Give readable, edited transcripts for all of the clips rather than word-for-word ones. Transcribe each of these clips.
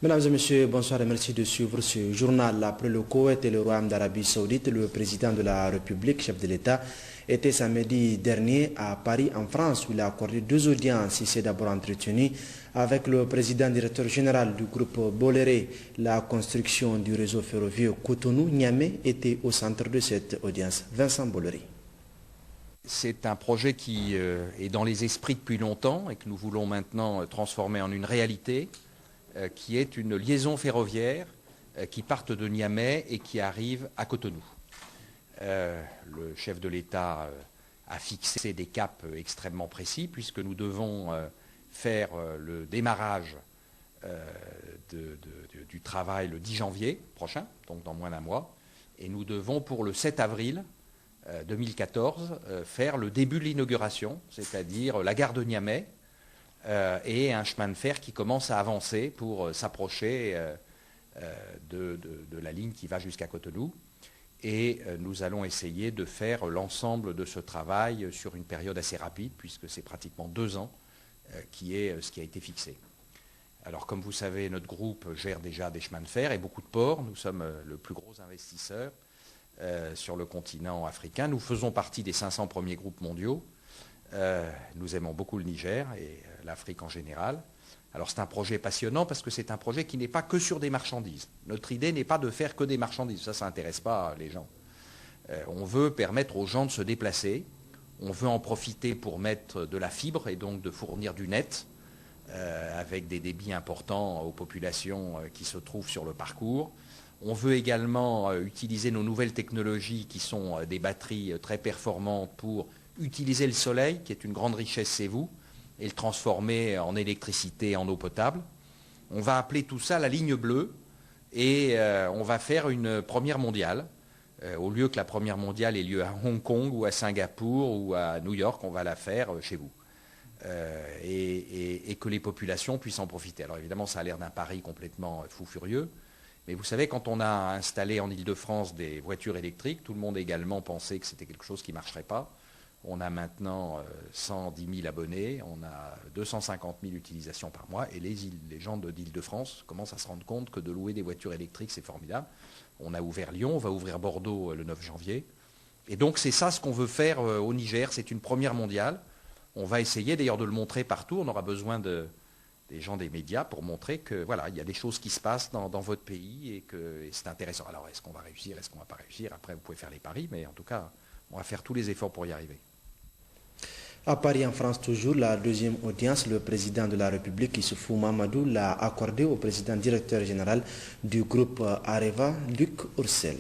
Mesdames et messieurs, bonsoir et merci de suivre ce journal. Après le Koweït et le Royaume d'Arabie Saoudite, le président de la République, chef de l'État, était samedi dernier à Paris, en France, où il a accordé 2 audiences. Il s'est d'abord entretenu avec le président directeur général du groupe Bolloré. La construction du réseau ferroviaire Cotonou-Niamey était au centre de cette audience. Vincent Bolloré. C'est un projet qui est dans les esprits depuis longtemps et que nous voulons maintenant transformer en une réalité, qui est une liaison ferroviaire qui parte de Niamey et qui arrive à Cotonou. Le chef de l'État a fixé des caps extrêmement précis puisque nous devons faire le démarrage du travail le 10 janvier prochain, donc dans moins d'un mois, et nous devons pour le 7 avril 2014 faire le début de l'inauguration, c'est-à-dire la gare de Niamey et un chemin de fer qui commence à avancer pour s'approcher de la ligne qui va jusqu'à Cotonou. Et nous allons essayer de faire l'ensemble de ce travail sur une période assez rapide, puisque c'est pratiquement 2 ans qui est ce qui a été fixé. Alors comme vous savez, notre groupe gère déjà des chemins de fer et beaucoup de ports. Nous sommes le plus gros investisseur sur le continent africain. Nous faisons partie des 500 premiers groupes mondiaux. Nous aimons beaucoup le Niger et l'Afrique en général. Alors c'est un projet passionnant parce que c'est un projet qui n'est pas que sur des marchandises. Notre idée n'est pas de faire que des marchandises, ça n'intéresse pas les gens. On veut permettre aux gens de se déplacer, on veut en profiter pour mettre de la fibre et donc de fournir du net avec des débits importants aux populations qui se trouvent sur le parcours. On veut également utiliser nos nouvelles technologies qui sont des batteries très performantes pour utiliser le soleil, qui est une grande richesse, c'est vous, et le transformer en électricité, en eau potable. On va appeler tout ça la ligne bleue et on va faire une première mondiale. Au lieu que la première mondiale ait lieu à Hong Kong ou à Singapour ou à New York, on va la faire chez vous. Et que les populations puissent en profiter. Alors évidemment, ça a l'air d'un pari complètement fou furieux. Mais vous savez, quand on a installé en Île-de-France des voitures électriques, tout le monde également pensait que c'était quelque chose qui ne marcherait pas. On a maintenant 110 000 abonnés, on a 250 000 utilisations par mois et les gens d'Île-de-France commencent à se rendre compte que de louer des voitures électriques, c'est formidable. On a ouvert Lyon, on va ouvrir Bordeaux le 9 janvier. Et donc c'est ça ce qu'on veut faire au Niger, c'est une première mondiale. On va essayer d'ailleurs de le montrer partout, on aura besoin des gens des médias pour montrer que voilà, il y a des choses qui se passent dans votre pays et que c'est intéressant. Alors est-ce qu'on va réussir, est-ce qu'on ne va pas réussir? Après vous pouvez faire les paris, mais en tout cas on va faire tous les efforts pour y arriver. À Paris, en France, toujours, la deuxième audience, le président de la République, Issoufou Mahamadou, l'a accordé au président directeur général du groupe Areva, Luc Oursel.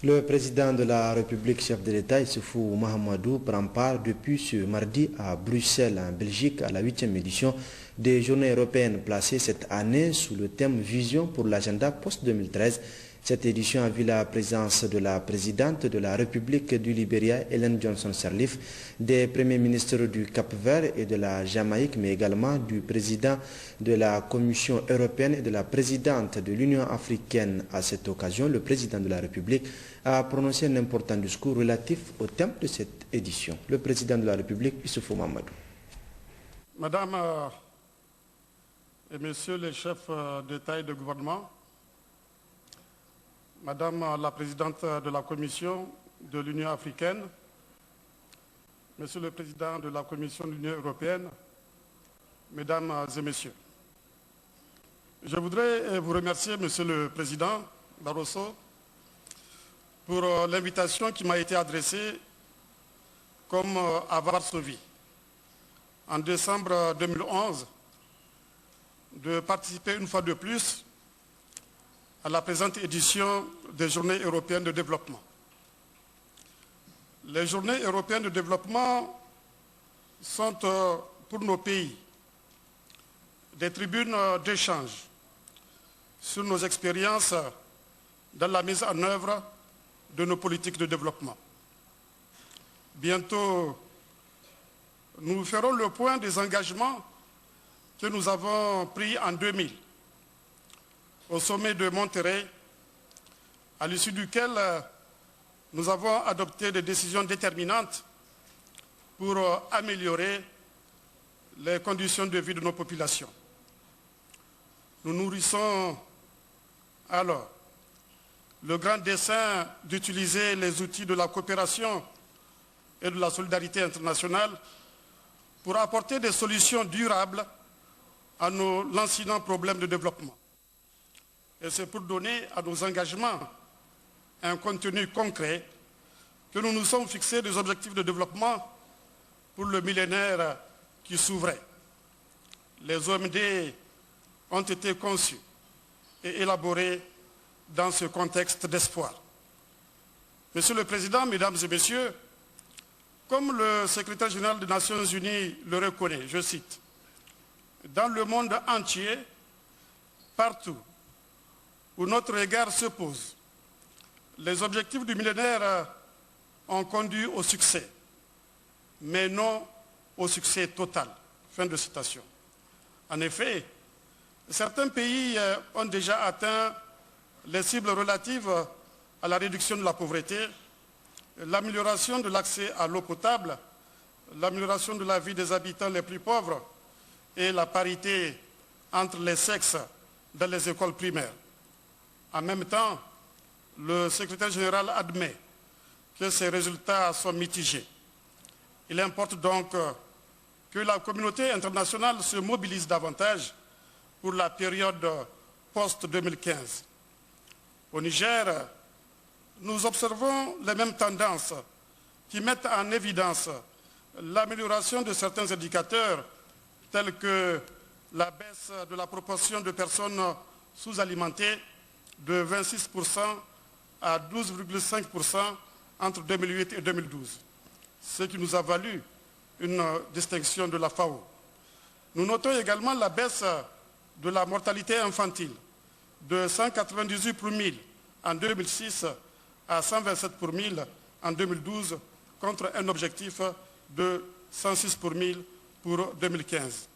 Le président de la République, chef de l'État, Issoufou Mahamadou, prend part depuis ce mardi à Bruxelles, en Belgique, à la 8e édition des Journées européennes placées cette année sous le thème Vision pour l'agenda post-2013. Cette édition a vu la présence de la présidente de la République du Libéria, Ellen Johnson Sirleaf, des premiers ministres du Cap-Vert et de la Jamaïque, mais également du président de la Commission européenne et de la présidente de l'Union africaine. À cette occasion, le président de la République a prononcé un important discours relatif au thème de cette édition. Le président de la République, Issoufou Mahamadou. Madame et Messieurs les chefs d'État et de gouvernement, Madame la Présidente de la Commission de l'Union africaine, Monsieur le Président de la Commission de l'Union européenne, Mesdames et Messieurs, je voudrais vous remercier, Monsieur le Président Barroso, pour l'invitation qui m'a été adressée comme à Varsovie en décembre 2011 de participer une fois de plus à la présente édition des Journées européennes de développement. Les Journées européennes de développement sont pour nos pays des tribunes d'échange sur nos expériences dans la mise en œuvre de nos politiques de développement. Bientôt, nous ferons le point des engagements que nous avons pris en 2000 au sommet de Monterrey, à l'issue duquel nous avons adopté des décisions déterminantes pour améliorer les conditions de vie de nos populations. Nous nourrissons alors le grand dessein d'utiliser les outils de la coopération et de la solidarité internationale pour apporter des solutions durables à nos lancinants problèmes de développement. Et c'est pour donner à nos engagements un contenu concret que nous nous sommes fixés des objectifs de développement pour le millénaire qui s'ouvrait. Les OMD ont été conçus et élaborés dans ce contexte d'espoir. Monsieur le Président, Mesdames et Messieurs, comme le secrétaire général des Nations Unies le reconnaît, je cite, « Dans le monde entier, partout où notre regard se pose, les objectifs du millénaire ont conduit au succès, mais non au succès total. » Fin de citation. En effet, certains pays ont déjà atteint les cibles relatives à la réduction de la pauvreté, l'amélioration de l'accès à l'eau potable, l'amélioration de la vie des habitants les plus pauvres et la parité entre les sexes dans les écoles primaires. En même temps, le secrétaire général admet que ces résultats sont mitigés. Il importe donc que la communauté internationale se mobilise davantage pour la période post-2015. Au Niger, nous observons les mêmes tendances qui mettent en évidence l'amélioration de certains indicateurs tels que la baisse de la proportion de personnes sous-alimentées de 26% à 12,5% entre 2008 et 2012, ce qui nous a valu une distinction de la FAO. Nous notons également la baisse de la mortalité infantile de 198 pour 1000 en 2006 à 127 pour 1000 en 2012 contre un objectif de 106 pour 1000 pour 2015.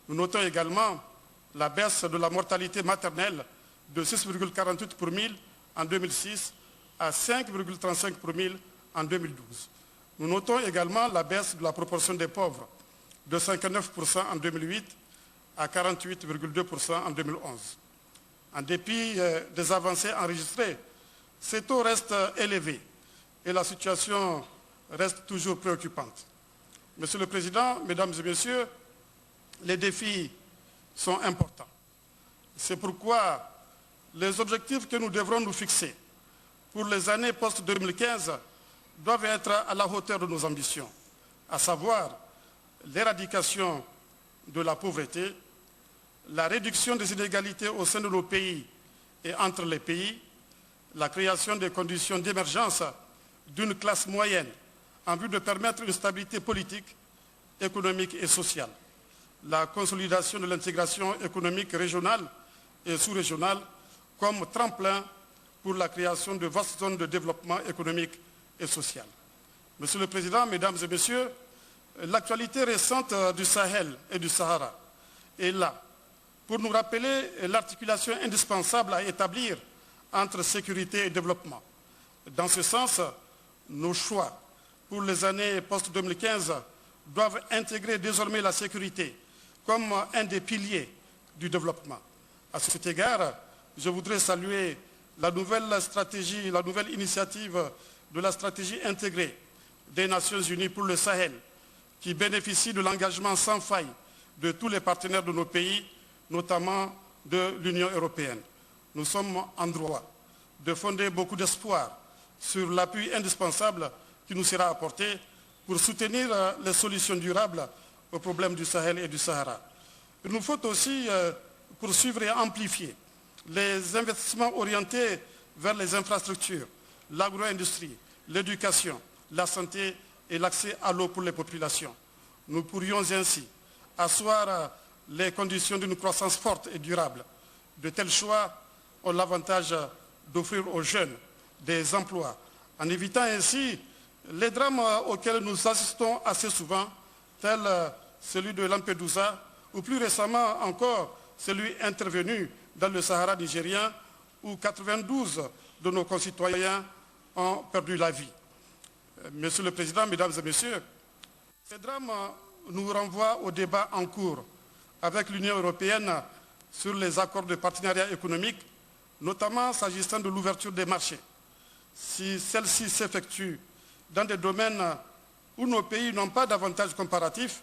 Nous notons également la baisse de la mortalité maternelle de 6,48 pour 1000 en 2006 à 5,35 pour 1000 en 2012. Nous notons également la baisse de la proportion des pauvres de 59% en 2008 à 48,2% en 2011. En dépit des avancées enregistrées, ces taux restent élevés et la situation reste toujours préoccupante. Monsieur le Président, Mesdames et Messieurs, les défis sont importants. C'est pourquoi les objectifs que nous devrons nous fixer pour les années post-2015 doivent être à la hauteur de nos ambitions, à savoir l'éradication de la pauvreté, la réduction des inégalités au sein de nos pays et entre les pays, la création des conditions d'émergence d'une classe moyenne en vue de permettre une stabilité politique, économique et sociale, la consolidation de l'intégration économique régionale et sous-régionale comme tremplin pour la création de vastes zones de développement économique et social. Monsieur le Président, Mesdames et Messieurs, l'actualité récente du Sahel et du Sahara est là pour nous rappeler l'articulation indispensable à établir entre sécurité et développement. Dans ce sens, nos choix pour les années post-2015 doivent intégrer désormais la sécurité comme un des piliers du développement. À cet égard, je voudrais saluer la nouvelle stratégie, la nouvelle initiative de la stratégie intégrée des Nations Unies pour le Sahel, qui bénéficie de l'engagement sans faille de tous les partenaires de nos pays, notamment de l'Union européenne. Nous sommes en droit de fonder beaucoup d'espoir sur l'appui indispensable qui nous sera apporté pour soutenir les solutions durables aux problèmes du Sahel et du Sahara. Il nous faut aussi poursuivre et amplifier les investissements orientés vers les infrastructures, l'agro-industrie, l'éducation, la santé et l'accès à l'eau pour les populations. Nous pourrions ainsi asseoir les conditions d'une croissance forte et durable. De tels choix ont l'avantage d'offrir aux jeunes des emplois, en évitant ainsi Les drames auxquels nous assistons assez souvent, tels celui de Lampedusa, ou plus récemment encore celui intervenu dans le Sahara nigérien, où 92 de nos concitoyens ont perdu la vie. Monsieur le Président, Mesdames et Messieurs, ces drames nous renvoient au débat en cours avec l'Union européenne sur les accords de partenariat économique, notamment s'agissant de l'ouverture des marchés. Si celle-ci s'effectue dans des domaines où nos pays n'ont pas d'avantages comparatifs,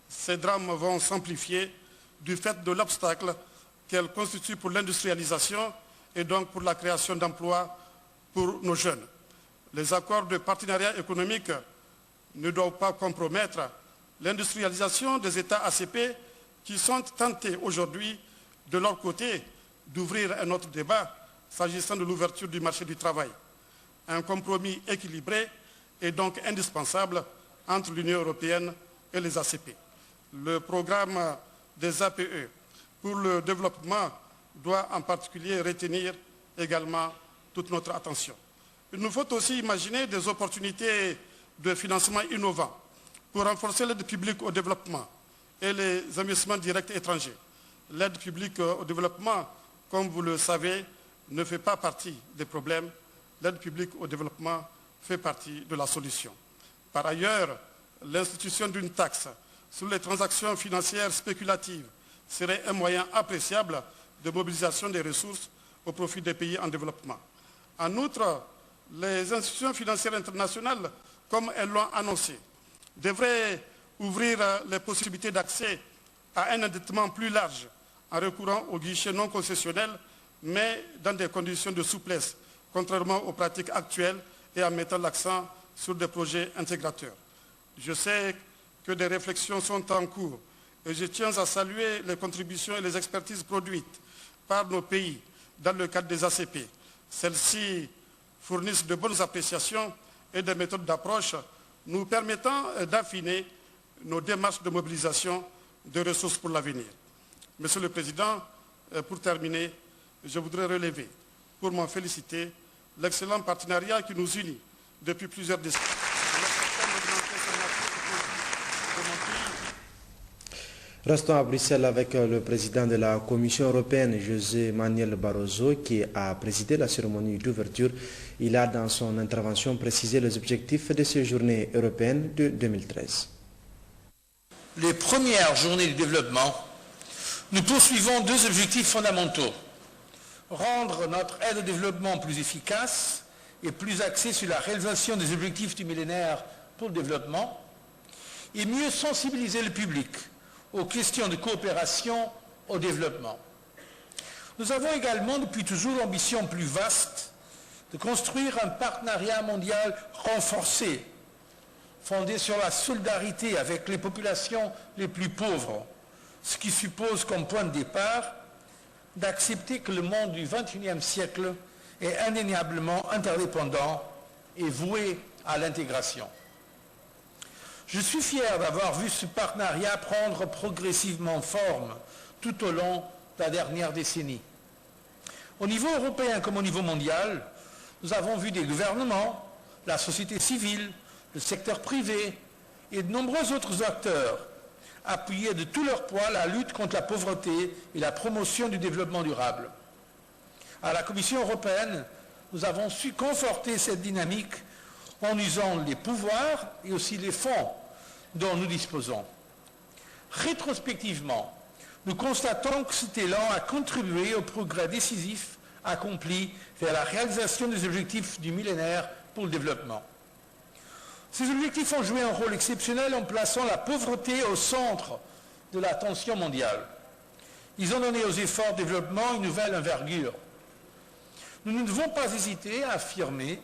ces drames vont s'amplifier du fait de l'obstacle qu'elles constituent pour l'industrialisation et donc pour la création d'emplois pour nos jeunes. Les accords de partenariat économique ne doivent pas compromettre l'industrialisation des États ACP qui sont tentés aujourd'hui, de leur côté, d'ouvrir un autre débat s'agissant de l'ouverture du marché du travail. Un compromis équilibré est donc indispensable entre l'Union européenne et les ACP. Le programme des APE pour le développement doit en particulier retenir également toute notre attention. Il nous faut aussi imaginer des opportunités de financement innovants pour renforcer l'aide publique au développement et les investissements directs étrangers. L'aide publique au développement, comme vous le savez, ne fait pas partie des problèmes. L'aide publique au développement fait partie de la solution. Par ailleurs, l'institution d'une taxe sur les transactions financières spéculatives serait un moyen appréciable de mobilisation des ressources au profit des pays en développement. En outre, les institutions financières internationales, comme elles l'ont annoncé, devraient ouvrir les possibilités d'accès à un endettement plus large en recourant aux guichets non concessionnels, mais dans des conditions de souplesse, contrairement aux pratiques actuelles et en mettant l'accent sur des projets intégrateurs. Je sais que des réflexions sont en cours et je tiens à saluer les contributions et les expertises produites par nos pays dans le cadre des ACP. Celles-ci fournissent de bonnes appréciations et des méthodes d'approche nous permettant d'affiner nos démarches de mobilisation de ressources pour l'avenir. Monsieur le Président, pour terminer, je voudrais relever, pour m'en féliciter, l'excellent partenariat qui nous unit depuis plusieurs décennies. Restons à Bruxelles avec le président de la Commission européenne, José Manuel Barroso, qui a présidé la cérémonie d'ouverture. Il a, dans son intervention, précisé les objectifs de ces journées européennes de 2013. Les premières journées du développement, nous poursuivons deux objectifs fondamentaux. Rendre notre aide au développement plus efficace et plus axée sur la réalisation des objectifs du millénaire pour le développement, et mieux sensibiliser le public aux questions de coopération au développement. Nous avons également depuis toujours l'ambition plus vaste de construire un partenariat mondial renforcé, fondé sur la solidarité avec les populations les plus pauvres, ce qui suppose comme point de départ d'accepter que le monde du XXIe siècle est indéniablement interdépendant et voué à l'intégration. Je suis fier d'avoir vu ce partenariat prendre progressivement forme tout au long de la dernière décennie. Au niveau européen comme au niveau mondial, nous avons vu des gouvernements, la société civile, le secteur privé et de nombreux autres acteurs appuyer de tout leur poids la lutte contre la pauvreté et la promotion du développement durable. À la Commission européenne, nous avons su conforter cette dynamique en usant les pouvoirs et aussi les fonds dont nous disposons. Rétrospectivement, nous constatons que cet élan a contribué au progrès décisif accompli vers la réalisation des objectifs du millénaire pour le développement. Ces objectifs ont joué un rôle exceptionnel en plaçant la pauvreté au centre de l'attention mondiale. Ils ont donné aux efforts de développement une nouvelle envergure. Nous ne devons pas hésiter à affirmer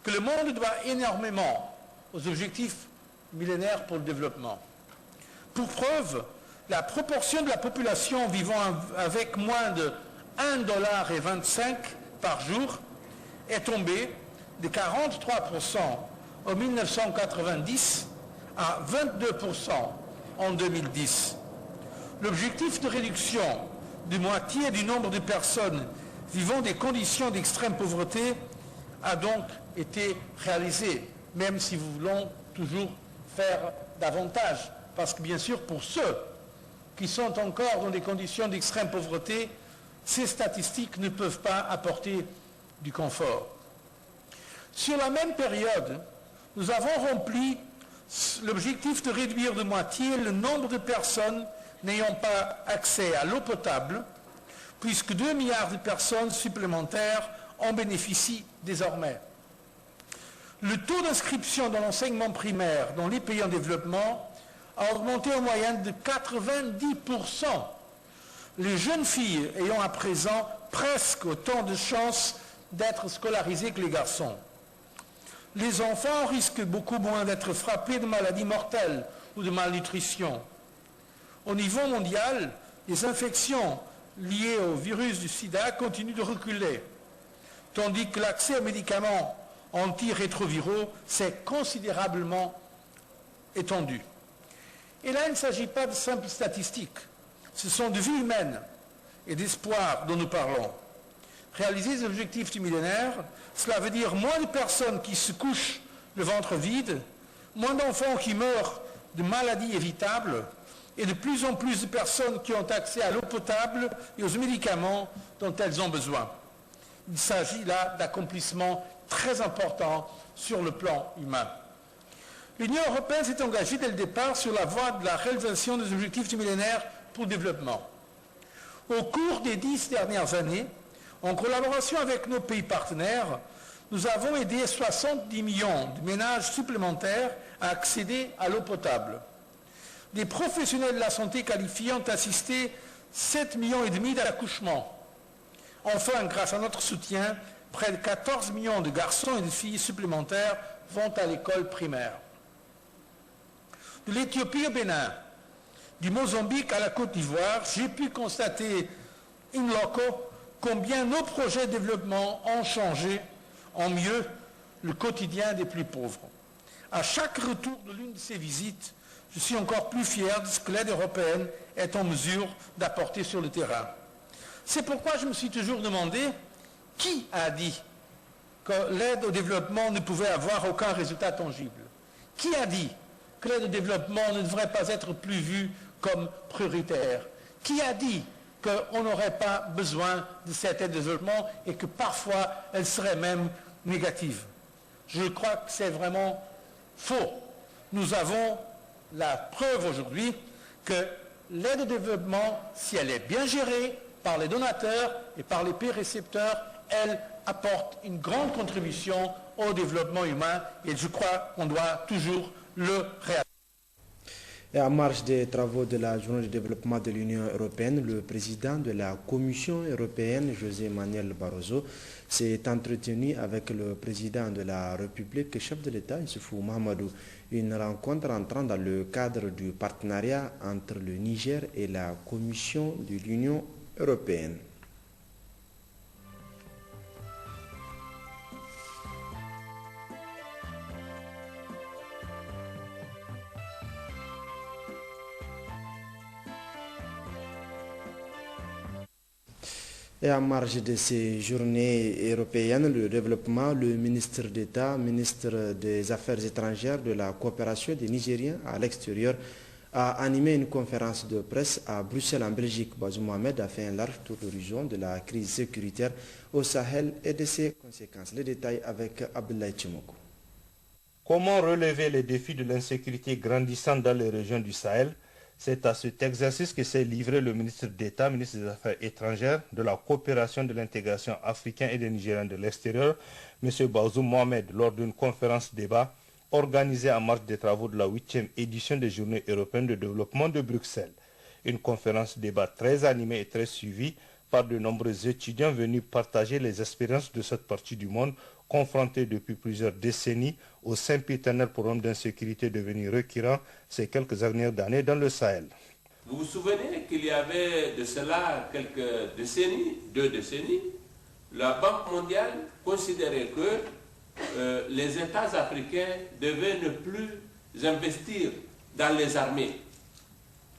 que le monde doit énormément aux objectifs millénaires pour le développement. Pour preuve, la proportion de la population vivant avec moins de 1,25 $ par jour est tombée de 43% en 1990 à 22% en 2010. L'objectif de réduction de moitié du nombre de personnes vivant des conditions d'extrême pauvreté a donc été réalisé. même si nous voulons toujours faire davantage. Parce que bien sûr, pour ceux qui sont encore dans des conditions d'extrême pauvreté, ces statistiques ne peuvent pas apporter du confort. Sur la même période, nous avons rempli l'objectif de réduire de moitié le nombre de personnes n'ayant pas accès à l'eau potable, puisque 2 milliards de personnes supplémentaires en bénéficient désormais. Le taux d'inscription dans l'enseignement primaire dans les pays en développement a augmenté en moyenne de 90%. Les jeunes filles ayant à présent presque autant de chances d'être scolarisées que les garçons. Les enfants risquent beaucoup moins d'être frappés de maladies mortelles ou de malnutrition. Au niveau mondial, les infections liées au virus du sida continuent de reculer, tandis que l'accès aux médicaments antirétroviraux s'est considérablement étendu. Et là, il ne s'agit pas de simples statistiques. Ce sont de vies humaines et d'espoir dont nous parlons. Réaliser les objectifs du millénaire, cela veut dire moins de personnes qui se couchent le ventre vide, moins d'enfants qui meurent de maladies évitables et de plus en plus de personnes qui ont accès à l'eau potable et aux médicaments dont elles ont besoin. Il s'agit là d'accomplissements très importants sur le plan humain. L'Union européenne s'est engagée dès le départ sur la voie de la réalisation des objectifs du millénaire pour le développement. Au cours des 10 dernières années, en collaboration avec nos pays partenaires, nous avons aidé 70 millions de ménages supplémentaires à accéder à l'eau potable. Des professionnels de la santé qualifiés ont assisté 7,5 millions d'accouchements. Enfin, grâce à notre soutien, près de 14 millions de garçons et de filles supplémentaires vont à l'école primaire. De l'Éthiopie au Bénin, du Mozambique à la Côte d'Ivoire, j'ai pu constater in loco combien nos projets de développement ont changé en mieux le quotidien des plus pauvres. À chaque retour de l'une de ces visites, je suis encore plus fier de ce que l'aide européenne est en mesure d'apporter sur le terrain. C'est pourquoi je me suis toujours demandé qui a dit que l'aide au développement ne pouvait avoir aucun résultat tangible. Qui a dit que l'aide au développement ne devrait pas être plus vue comme prioritaire? Qui a dit qu'on n'aurait pas besoin de cette aide au développement et que parfois elle serait même négative? Je crois que c'est vraiment faux. Nous avons la preuve aujourd'hui que l'aide au développement, si elle est bien gérée par les donateurs et par les pays récepteurs, elle apporte une grande contribution au développement humain et je crois qu'on doit toujours le réaliser. Et en marge des travaux de la journée de développement de l'Union européenne, le président de la Commission européenne, José Manuel Barroso, s'est entretenu avec le président de la République, chef de l'État, Issoufou Mahamadou. Une rencontre entrant dans le cadre du partenariat entre le Niger et la Commission de l'Union européenne. Et en marge de ces journées européennes, le développement, le ministre d'État, ministre des Affaires étrangères, de la coopération des Nigériens à l'extérieur, a animé une conférence de presse à Bruxelles en Belgique. Bazoum Mohamed a fait un large tour d'horizon de la crise sécuritaire au Sahel et de ses conséquences. Les détails avec Abdoulaye Tchimoko. Comment relever les défis de l'insécurité grandissante dans les régions du Sahel? C'est à cet exercice que s'est livré le ministre d'État, ministre des Affaires étrangères, de la coopération de l'intégration africaine et des Nigériens de l'extérieur, M. Bazoum Mohamed, lors d'une conférence débat organisée en marge des travaux de la 8e édition des Journées européennes de développement de Bruxelles. Une conférence débat très animée et très suivie par de nombreux étudiants venus partager les expériences de cette partie du monde confrontés depuis plusieurs décennies au sempiternel problème d'insécurité devenu récurrent ces quelques dernières années dans le Sahel. Vous vous souvenez qu'il y avait de cela quelques décennies, 2 décennies, la Banque mondiale considérait que les États africains devaient ne plus investir dans les armées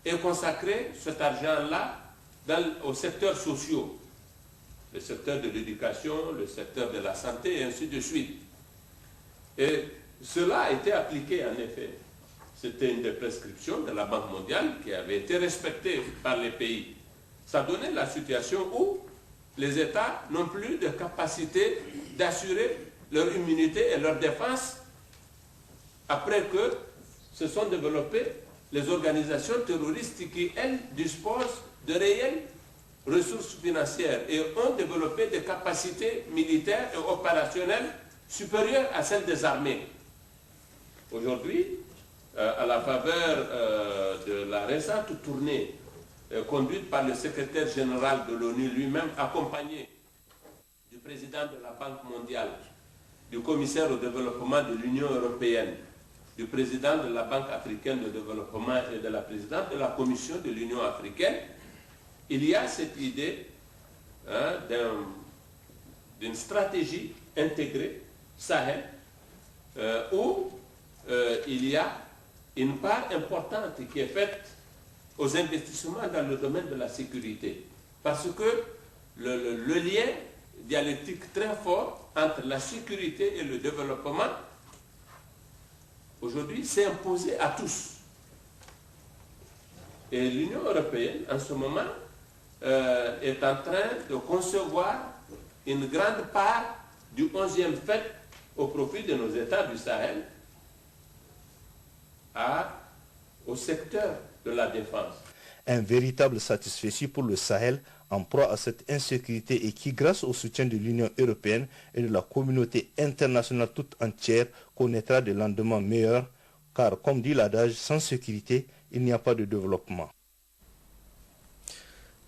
et consacrer cet argent-là aux secteurs sociaux, le secteur de l'éducation, le secteur de la santé et ainsi de suite. Et Cela a été appliqué en effet. C'était une des prescriptions de la Banque mondiale qui avait été respectée par les pays. Ça donnait la situation où les États n'ont plus de capacité d'assurer leur immunité et leur défense après que se sont développées les organisations terroristes qui, elles, disposent de réelles ressources financières et ont développé des capacités militaires et opérationnelles supérieures à celles des armées. Aujourd'hui, à la faveur de la récente tournée conduite par le secrétaire général de l'ONU lui-même, accompagné du président de la Banque mondiale, du commissaire au développement de l'Union européenne, du président de la Banque africaine de développement et de la présidente de la Commission de l'Union africaine, il y a cette idée d'une stratégie intégrée Sahel où il y a une part importante qui est faite aux investissements dans le domaine de la sécurité. Parce que le lien dialectique très fort entre la sécurité et le développement, aujourd'hui, s'est imposé à tous. Et l'Union européenne, en ce moment, est en train de concevoir une grande part du 11e FED au profit de nos États du Sahel au secteur de la défense. Un véritable satisfecit pour le Sahel en proie à cette insécurité et qui, grâce au soutien de l'Union européenne et de la communauté internationale toute entière, connaîtra des lendemains meilleurs, car comme dit l'adage, sans sécurité, il n'y a pas de développement.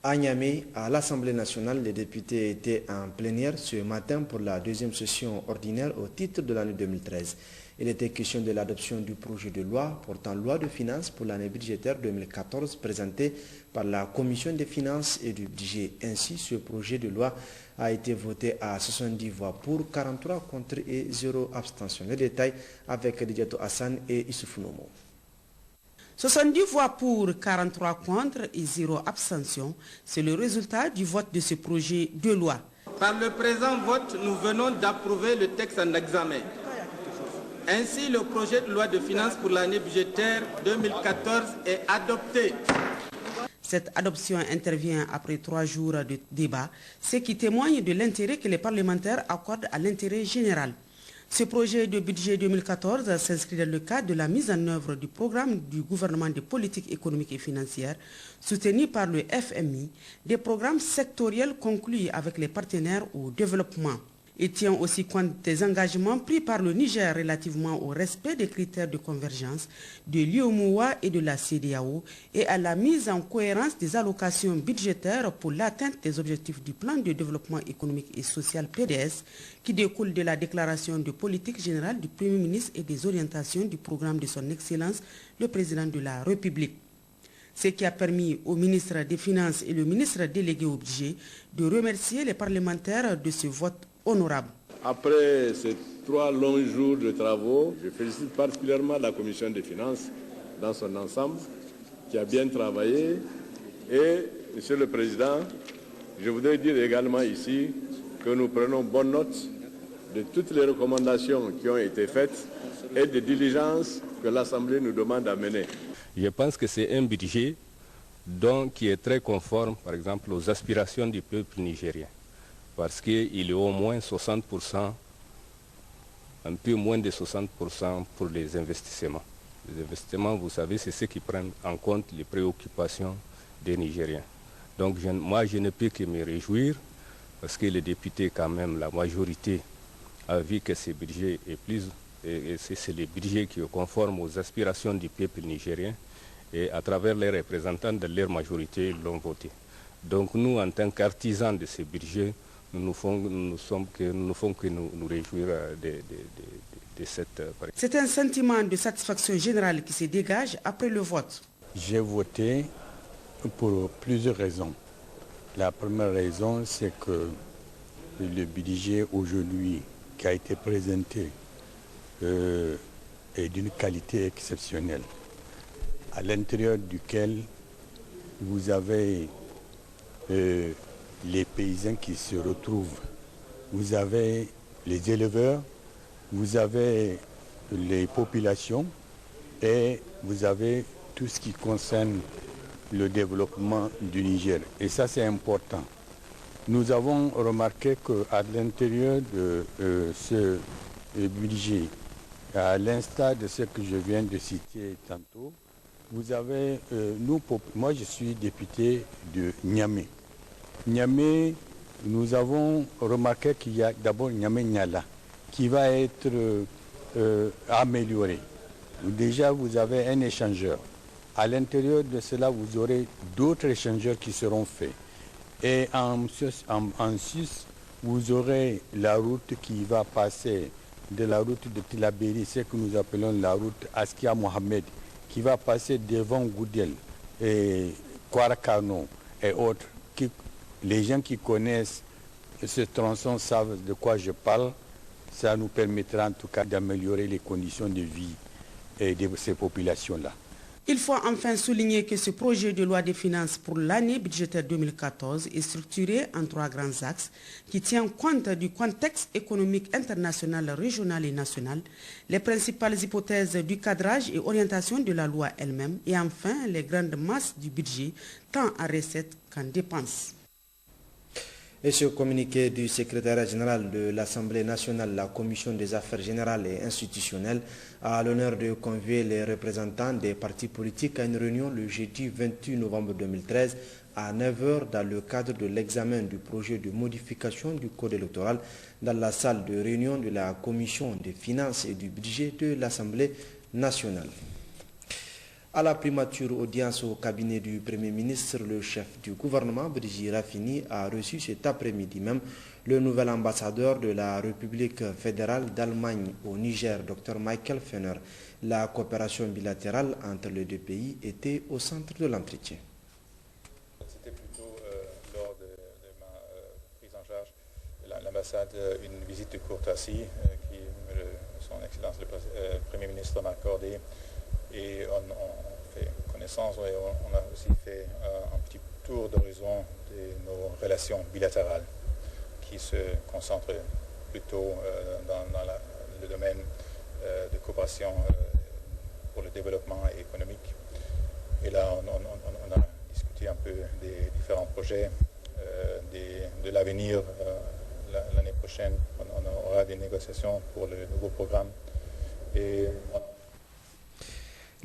À Niamey, à l'Assemblée nationale, les députés étaient en plénière ce matin pour la deuxième session ordinaire au titre de l'année 2013. Il était question de l'adoption du projet de loi portant loi de finances pour l'année budgétaire 2014 présenté par la Commission des finances et du budget. Ainsi, ce projet de loi a été voté à 70 voix pour, 43 contre et 0 abstention. Les détails avec Didiato Hassan et Issoufou Nomo. 70 voix pour, 43 contre et 0 abstention. C'est le résultat du vote de ce projet de loi. Par le présent vote, nous venons d'approuver le texte en examen. Ainsi, le projet de loi de finances pour l'année budgétaire 2014 est adopté. Cette adoption intervient après 3 jours de débat, ce qui témoigne de l'intérêt que les parlementaires accordent à l'intérêt général. Ce projet de budget 2014 s'inscrit dans le cadre de la mise en œuvre du programme du gouvernement de politique économique et financière soutenu par le FMI, des programmes sectoriels conclus avec les partenaires au développement. Il tient aussi compte des engagements pris par le Niger relativement au respect des critères de convergence de l'UEMOA et de la CEDEAO et à la mise en cohérence des allocations budgétaires pour l'atteinte des objectifs du plan de développement économique et social PDS qui découle de la déclaration de politique générale du Premier ministre et des orientations du programme de son Excellence, le Président de la République. Ce qui a permis au ministre des Finances et le ministre délégué au budget de remercier les parlementaires de ce vote honorable. Après ces 3 longs jours de travaux, je félicite particulièrement la Commission des Finances dans son ensemble qui a bien travaillé. Et, Monsieur le Président, je voudrais dire également ici que nous prenons bonne note de toutes les recommandations qui ont été faites et des diligences que l'Assemblée nous demande à mener. Je pense que c'est un budget qui est très conforme, par exemple, aux aspirations du peuple nigérien. Parce qu'il est au moins 60%, un peu moins de 60% pour les investissements. Les investissements, vous savez, c'est ceux qui prennent en compte les préoccupations des Nigériens. Donc moi, je ne peux que me réjouir, parce que les députés, quand même, la majorité, a vu que ce budget est plus... c'est le budget qui est conforme aux aspirations du peuple nigérien, et à travers les représentants de leur majorité, ils l'ont voté. Donc nous, en tant qu'artisans de ce budget, nous ne font que nous réjouir de cette... C'est un sentiment de satisfaction générale qui se dégage après le vote. J'ai voté pour plusieurs raisons. La première raison, c'est que le budget aujourd'hui qui a été présenté est d'une qualité exceptionnelle, à l'intérieur duquel vous avez les paysans qui se retrouvent, vous avez les éleveurs, vous avez les populations et vous avez tout ce qui concerne le développement du Niger. Et ça, c'est important. Nous avons remarqué qu'à l'intérieur de ce budget, à l'instar de ce que je viens de citer tantôt, vous avez, moi je suis député de Niamey. Niamey, nous avons remarqué qu'il y a d'abord Niamey-Niala qui va être amélioré. Déjà, vous avez un échangeur. À l'intérieur de cela, vous aurez d'autres échangeurs qui seront faits. Et en Suisse, vous aurez la route qui va passer de la route de Tilaberi, ce que nous appelons la route Askia Mohamed, qui va passer devant Goudel et Kwarakano et autres. Les gens qui connaissent ce tronçon savent de quoi je parle. Ça nous permettra en tout cas d'améliorer les conditions de vie de ces populations-là. Il faut enfin souligner que ce projet de loi de finances pour l'année budgétaire 2014 est structuré en 3 grands axes qui tiennent compte du contexte économique international, régional et national, les principales hypothèses du cadrage et orientation de la loi elle-même et enfin les grandes masses du budget, tant en recettes qu'en dépenses. Et ce communiqué du secrétariat général de l'Assemblée nationale, la Commission des affaires générales et institutionnelles, a l'honneur de convier les représentants des partis politiques à une réunion le jeudi 28 novembre 2013 à 9h dans le cadre de l'examen du projet de modification du code électoral dans la salle de réunion de la Commission des finances et du budget de l'Assemblée nationale. À la primature audience au cabinet du Premier ministre, le chef du gouvernement, Brigitte Raffini, a reçu cet après-midi même le nouvel ambassadeur de la République fédérale d'Allemagne au Niger, Dr Michael Fenner. La coopération bilatérale entre les deux pays était au centre de l'entretien. C'était plutôt lors de ma prise en charge de l'ambassade, une visite de courtoisie qui son Excellence le Premier ministre m'a accordé. Et on fait connaissance et on a aussi fait un petit tour d'horizon de nos relations bilatérales qui se concentrent plutôt dans le domaine de coopération pour le développement économique. Et là, on a discuté un peu des différents projets de l'avenir. L'année prochaine, on aura des négociations pour le nouveau programme. Et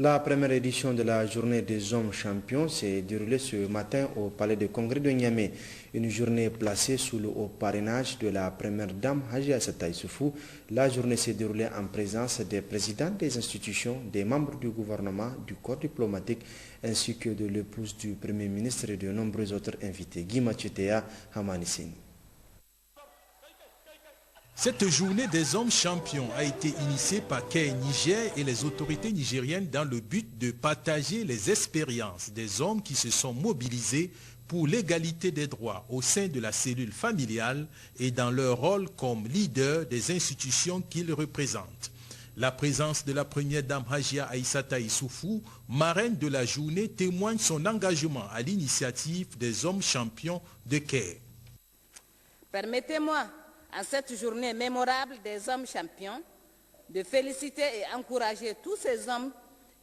la première édition de la journée des hommes champions s'est déroulée ce matin au palais de congrès de Niamey. Une journée placée sous le haut parrainage de la première dame Haji Assata Issoufou. La journée s'est déroulée en présence des présidents des institutions, des membres du gouvernement, du corps diplomatique, ainsi que de l'épouse du Premier ministre et de nombreux autres invités. Guy Machetea, Hamanissine. Cette journée des hommes champions a été initiée par CARE Niger et les autorités nigériennes dans le but de partager les expériences des hommes qui se sont mobilisés pour l'égalité des droits au sein de la cellule familiale et dans leur rôle comme leader des institutions qu'ils représentent. La présence de la première dame Hajia Aïssata Issoufou, marraine de la journée, témoigne son engagement à l'initiative des hommes champions de CARE. Permettez-moi, en cette journée mémorable des hommes champions, de féliciter et encourager tous ces hommes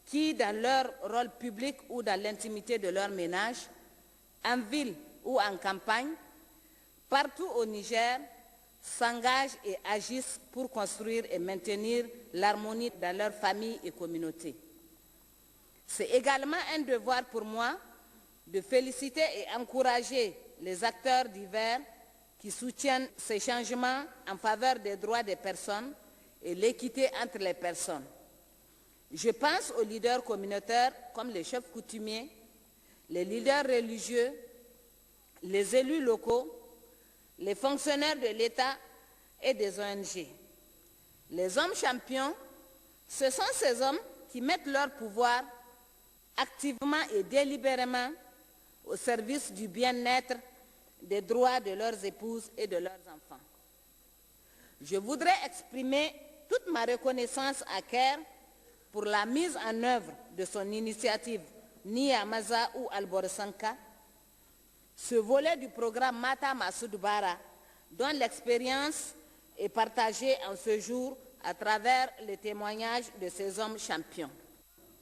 qui, dans leur rôle public ou dans l'intimité de leur ménage, en ville ou en campagne, partout au Niger, s'engagent et agissent pour construire et maintenir l'harmonie dans leur famille et communauté. C'est également un devoir pour moi de féliciter et encourager les acteurs divers qui soutiennent ces changements en faveur des droits des personnes et l'équité entre les personnes. Je pense aux leaders communautaires comme les chefs coutumiers, les leaders religieux, les élus locaux, les fonctionnaires de l'État et des ONG. Les hommes champions, ce sont ces hommes qui mettent leur pouvoir activement et délibérément au service du bien-être des droits de leurs épouses et de leurs enfants. Je voudrais exprimer toute ma reconnaissance à CARE pour la mise en œuvre de son initiative Niamaza ou Alborsanka, ce volet du programme Mata Massoud Bara, dont l'expérience est partagée en ce jour à travers le témoignage de ces hommes champions.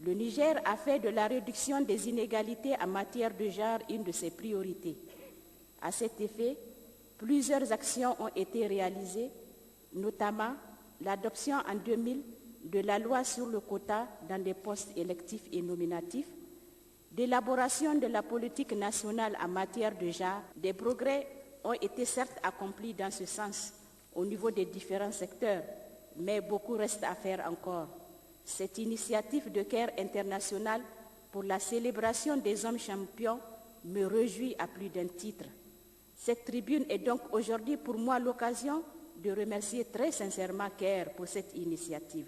Le Niger a fait de la réduction des inégalités en matière de genre une de ses priorités. À cet effet, plusieurs actions ont été réalisées, notamment l'adoption en 2000 de la loi sur le quota dans les postes électifs et nominatifs, l'élaboration de la politique nationale en matière de genre. Des progrès ont été certes accomplis dans ce sens au niveau des différents secteurs, mais beaucoup reste à faire encore. Cette initiative de Caire internationale pour la célébration des hommes champions me réjouit à plus d'un titre. Cette tribune est donc aujourd'hui pour moi l'occasion de remercier très sincèrement Caire pour cette initiative.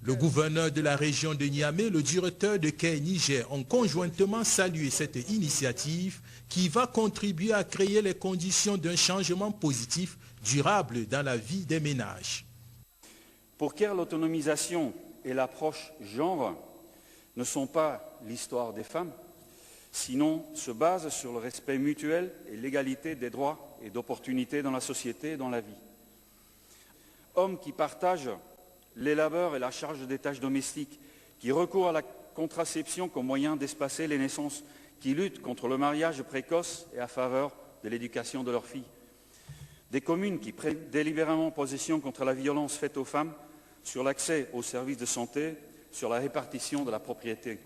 Le gouverneur de la région de Niamey, le directeur de Caire Niger ont conjointement salué cette initiative qui va contribuer à créer les conditions d'un changement positif durable dans la vie des ménages. Pour Caire, l'autonomisation et l'approche genre ne sont pas l'histoire des femmes, sinon se basent sur le respect mutuel et l'égalité des droits et d'opportunités dans la société et dans la vie. Hommes qui partagent les labeurs et la charge des tâches domestiques, qui recourent à la contraception comme moyen d'espacer les naissances, qui luttent contre le mariage précoce et à faveur de l'éducation de leurs filles. Des communes qui prennent délibérément position contre la violence faite aux femmes, sur l'accès aux services de santé, sur la répartition de la propriété.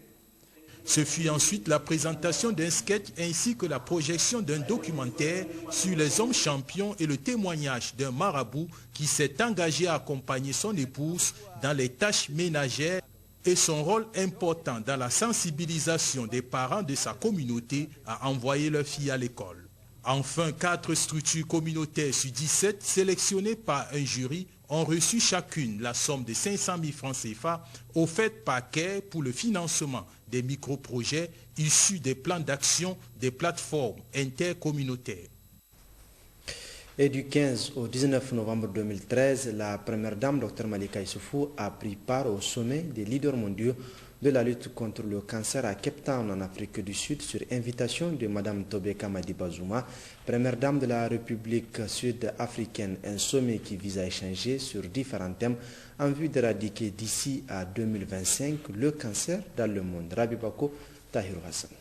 Ce fut ensuite la présentation d'un sketch ainsi que la projection d'un documentaire sur les hommes champions et le témoignage d'un marabout qui s'est engagé à accompagner son épouse dans les tâches ménagères et son rôle important dans la sensibilisation des parents de sa communauté à envoyer leurs filles à l'école. Enfin, 4 structures communautaires sur 17 sélectionnées par un jury ont reçu chacune la somme de 500 000 francs CFA offerte par Caire pour le financement des micro-projets issus des plans d'action des plateformes intercommunautaires. Et du 15 au 19 novembre 2013, la première dame, Dr Malika Issoufou, a pris part au sommet des leaders mondiaux de la lutte contre le cancer à Cape Town en Afrique du Sud sur invitation de Mme Tobeka Madiba Zouma, première dame de la République sud-africaine, un sommet qui vise à échanger sur différents thèmes en vue d'éradiquer d'ici à 2025 le cancer dans le monde. Rabi Bako, Tahir Hassan.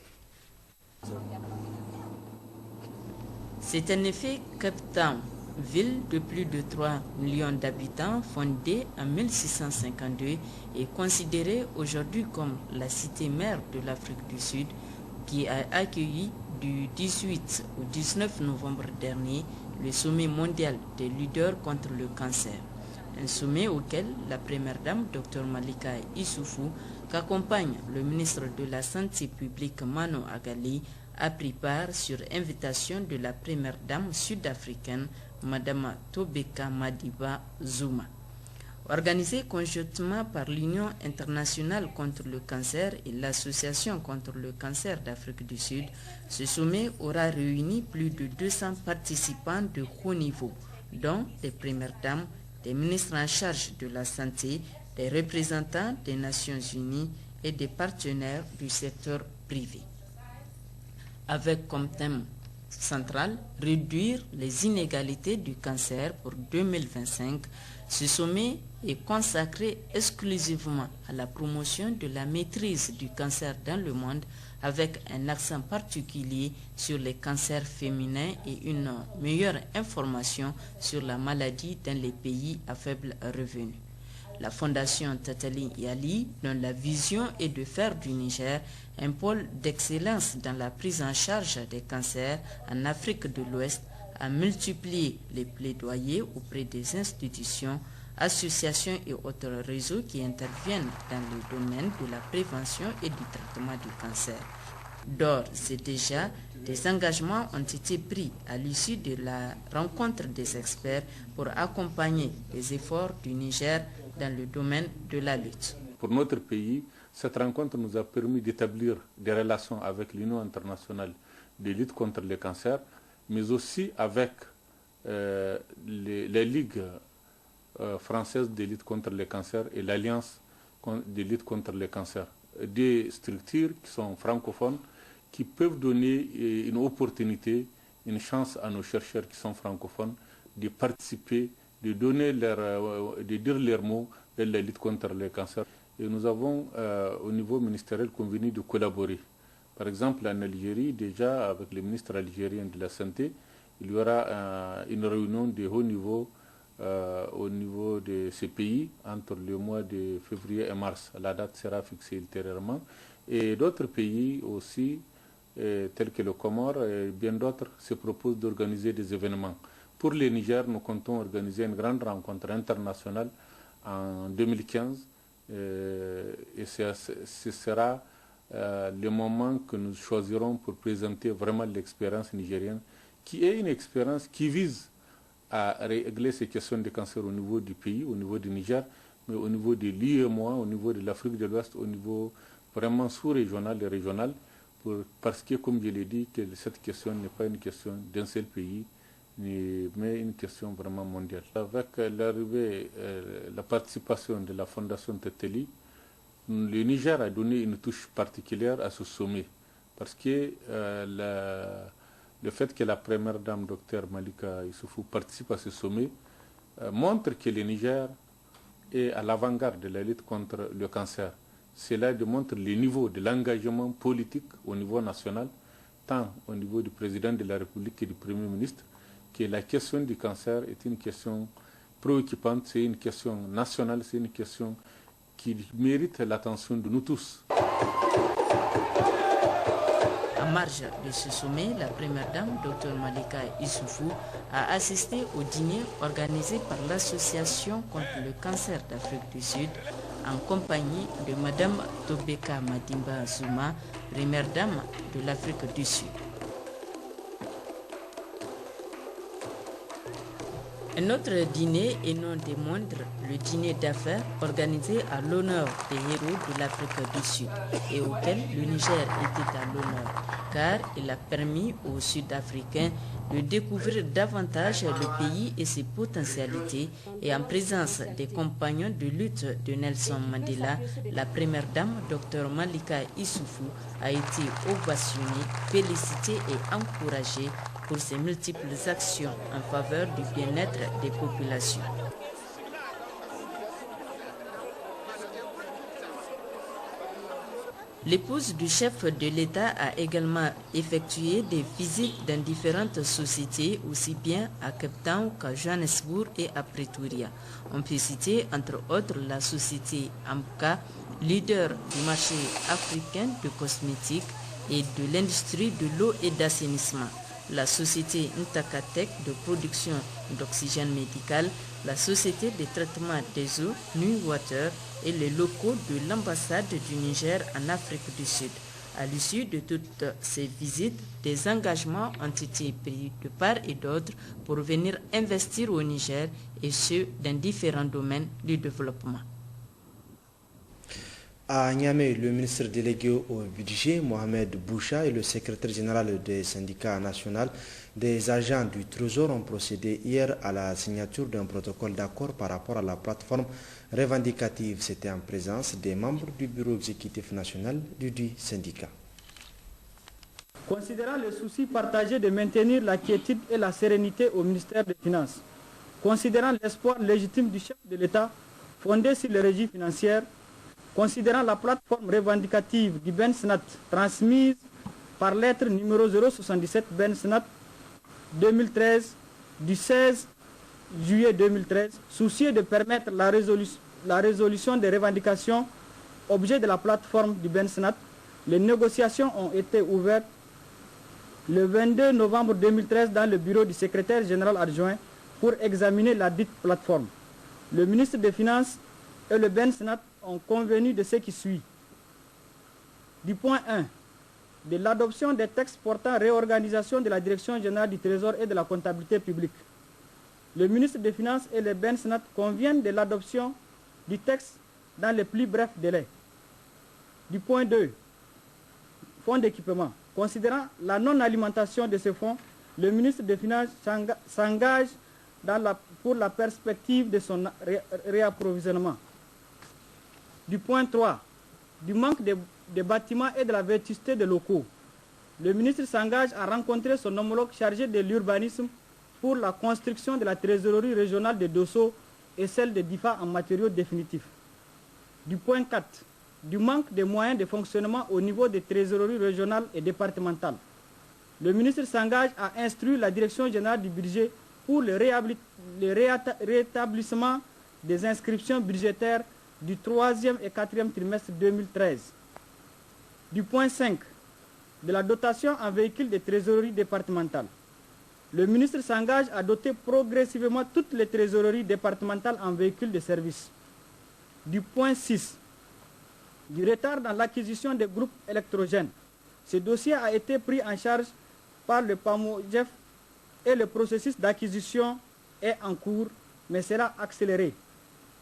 C'est en effet Cape Town, ville de plus de 3 millions d'habitants, fondée en 1652 et considérée aujourd'hui comme la cité-mère de l'Afrique du Sud, qui a accueilli du 18 au 19 novembre dernier le sommet mondial des leaders contre le cancer. Un sommet auquel la première dame, Dr Malika Issoufou, qu'accompagne le ministre de la Santé publique Mano Agali, a pris part sur invitation de la première dame sud-africaine, Mme Tobeka Madiba Zouma. Organisé conjointement par l'Union internationale contre le cancer et l'Association contre le cancer d'Afrique du Sud, ce sommet aura réuni plus de 200 participants de haut niveau, dont des premières dames, des ministres en charge de la santé, des représentants des Nations Unies et des partenaires du secteur privé. Avec comme thème central « Réduire les inégalités du cancer pour 2025 », ce sommet est consacré exclusivement à la promotion de la maîtrise du cancer dans le monde, avec un accent particulier sur les cancers féminins et une meilleure information sur la maladie dans les pays à faible revenu. La Fondation Tatali Yali, dont la vision est de faire du Niger un pôle d'excellence dans la prise en charge des cancers en Afrique de l'Ouest, a multiplié les plaidoyers auprès des institutions, associations et autres réseaux qui interviennent dans le domaine de la prévention et du traitement du cancer. D'ores et déjà, des engagements ont été pris à l'issue de la rencontre des experts pour accompagner les efforts du Niger dans le domaine de la lutte. Pour notre pays, cette rencontre nous a permis d'établir des relations avec l'Union internationale de lutte contre le cancer, mais aussi avec les ligues françaises de lutte contre le cancer et l'Alliance de lutte contre le cancer. Des structures qui sont francophones, qui peuvent donner une opportunité, une chance à nos chercheurs qui sont francophones de participer de dire leurs mots dans la lutte contre le cancer. Et nous avons au niveau ministériel convenu de collaborer. Par exemple, en Algérie, déjà avec le ministre algérien de la Santé, il y aura une réunion de haut niveau au niveau de ces pays entre le mois de février et mars. La date sera fixée ultérieurement. Et d'autres pays aussi, tels que le Comore et bien d'autres, se proposent d'organiser des événements. Pour le Niger, nous comptons organiser une grande rencontre internationale en 2015 et ce sera le moment que nous choisirons pour présenter vraiment l'expérience nigérienne, qui est une expérience qui vise à régler ces questions de cancer au niveau du pays, au niveau du Niger, mais au niveau de l'UEMOA, au niveau de l'Afrique de l'Ouest, au niveau vraiment sous-régional et régional, parce que, comme je l'ai dit, que cette question n'est pas une question d'un seul pays, mais une question vraiment mondiale. Avec l'arrivée, la participation de la Fondation Teteli, le Niger a donné une touche particulière à ce sommet, parce que le fait que la première dame, Dr Malika Issoufou, participe à ce sommet, montre que le Niger est à l'avant-garde de la lutte contre le cancer. Cela démontre le niveau de l'engagement politique au niveau national, tant au niveau du président de la République que du Premier ministre, que la question du cancer est une question préoccupante, c'est une question nationale, c'est une question qui mérite l'attention de nous tous. En marge de ce sommet, la première dame, Dr Malika Issoufou, a assisté au dîner organisé par l'Association contre le cancer d'Afrique du Sud en compagnie de Mme Tobeka Madimba Zuma, première dame de l'Afrique du Sud. Un autre dîner, et non des moindres, le dîner d'affaires organisé à l'honneur des héros de l'Afrique du Sud et auquel le Niger était à l'honneur, car il a permis aux Sud-Africains de découvrir davantage le pays et ses potentialités, et en présence des compagnons de lutte de Nelson Mandela, la première dame, Dr Malika Issoufou, a été ovationnée, félicitée et encouragée pour ses multiples actions en faveur du bien-être des populations. L'épouse du chef de l'État a également effectué des visites dans différentes sociétés, aussi bien à Cape Town qu'à Johannesburg et à Pretoria. On peut citer entre autres la société Amka, leader du marché africain de cosmétiques et de l'industrie de l'eau et d'assainissement, la société Ntakatech de production d'oxygène médical, la société de traitement des eaux New Water et les locaux de l'ambassade du Niger en Afrique du Sud. À l'issue de toutes ces visites, des engagements ont été pris de part et d'autre pour venir investir au Niger, et ce, dans différents domaines du développement. À Niamey, le ministre délégué au budget, Mohamed Boucha, et le secrétaire général des syndicats nationaux des agents du Trésor ont procédé hier à la signature d'un protocole d'accord par rapport à la plateforme revendicative. C'était en présence des membres du bureau exécutif national du syndicat. Considérant le souci partagé de maintenir la quiétude et la sérénité au ministère des Finances, considérant l'espoir légitime du chef de l'État fondé sur les régies financières, considérant la plateforme revendicative du BENSNAT transmise par lettre numéro 077 BENSNAT 2013 du 16 juillet 2013, soucieux de permettre la résolution des revendications objet de la plateforme du BENSNAT, les négociations ont été ouvertes le 22 novembre 2013 dans le bureau du secrétaire général adjoint pour examiner la dite plateforme. Le ministre des Finances et le BENSNAT ont convenu de ce qui suit. Du point 1, de l'adoption des textes portant réorganisation de la Direction générale du Trésor et de la comptabilité publique. Le ministre des Finances et le BENSNAT conviennent de l'adoption du texte dans les plus brefs délais. Du point 2, fonds d'équipement. Considérant la non-alimentation de ces fonds, le ministre des Finances s'engage pour la perspective de son réapprovisionnement. Du point 3, du manque de bâtiments et de la vétusté des locaux. Le ministre s'engage à rencontrer son homologue chargé de l'urbanisme pour la construction de la trésorerie régionale de Dosso et celle de Difa en matériaux définitifs. Du point 4, du manque de moyens de fonctionnement au niveau des trésoreries régionales et départementales. Le ministre s'engage à instruire la Direction générale du budget pour le rétablissement des inscriptions budgétaires du 3e et 4e trimestre 2013. Du point 5, de la dotation en véhicules de trésorerie départementale. Le ministre s'engage à doter progressivement toutes les trésoreries départementales en véhicules de service. Du point 6, du retard dans l'acquisition des groupes électrogènes. Ce dossier a été pris en charge par le PAMOJEF et le processus d'acquisition est en cours, mais sera accéléré.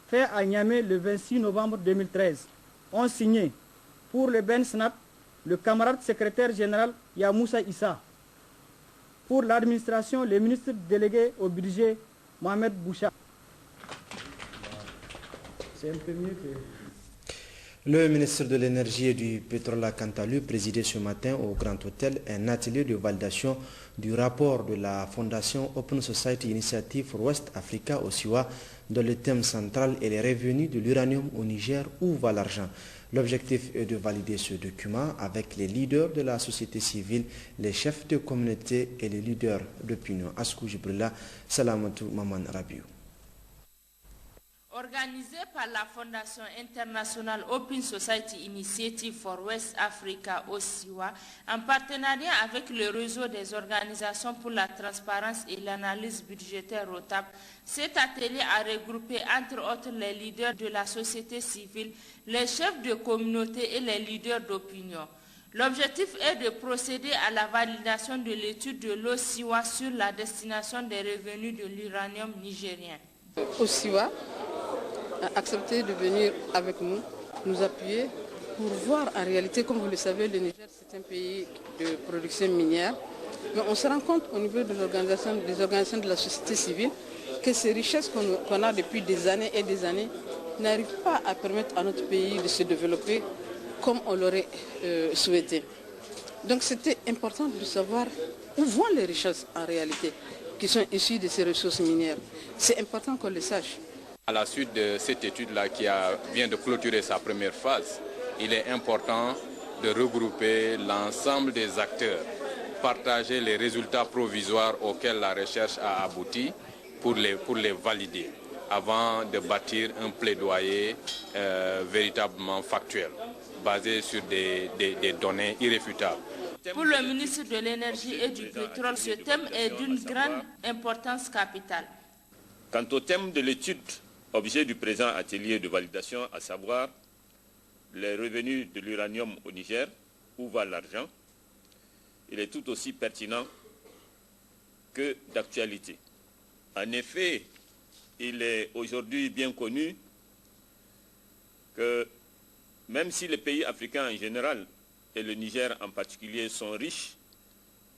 Fait à Niamey le 26 novembre 2013. Ont signé pour le Ben Snap le camarade secrétaire général Yamoussa Issa. Pour l'administration, le ministre délégué au budget, Mohamed Boucha. C'est un peu mieux que... Le ministre de l'Énergie et du Pétrole a quant à lui présidé ce matin au Grand Hôtel un atelier de validation du rapport de la Fondation Open Society Initiative for West Africa au SIWA, dont le thème central est les revenus de l'uranium au Niger, où va l'argent. L'objectif est de valider ce document avec les leaders de la société civile, les chefs de communauté et les leaders d'opinion. Askou Jibrila, Salamatou Maman Rabiou. Organisé par la Fondation internationale Open Society Initiative for West Africa, OSIWA, en partenariat avec le réseau des organisations pour la transparence et l'analyse budgétaire ROTAP, cet atelier a regroupé entre autres les leaders de la société civile, les chefs de communauté et les leaders d'opinion. L'objectif est de procéder à la validation de l'étude de l'OSIWA sur la destination des revenus de l'uranium nigérien. OSIWA a accepté de venir avec nous appuyer pour voir en réalité, comme vous le savez, le Niger c'est un pays de production minière, mais on se rend compte au niveau de des organisations de la société civile que ces richesses qu'on a depuis des années et des années n'arrivent pas à permettre à notre pays de se développer comme on l'aurait souhaité. Donc c'était important de savoir où vont les richesses en réalité qui sont issues de ces ressources minières. C'est important qu'on le sache. À la suite de cette étude-là qui vient de clôturer sa première phase, il est important de regrouper l'ensemble des acteurs, partager les résultats provisoires auxquels la recherche a abouti pour les valider, avant de bâtir un plaidoyer véritablement factuel, basé sur des données irréfutables. Pour le ministre de l'Énergie et du Pétrole, ce thème est d'une grande importance capitale. Quant au thème de l'étude, objet du présent atelier de validation, à savoir les revenus de l'uranium au Niger, où va l'argent, il est tout aussi pertinent que d'actualité. En effet, il est aujourd'hui bien connu que même si les pays africains en général et le Niger en particulier sont riches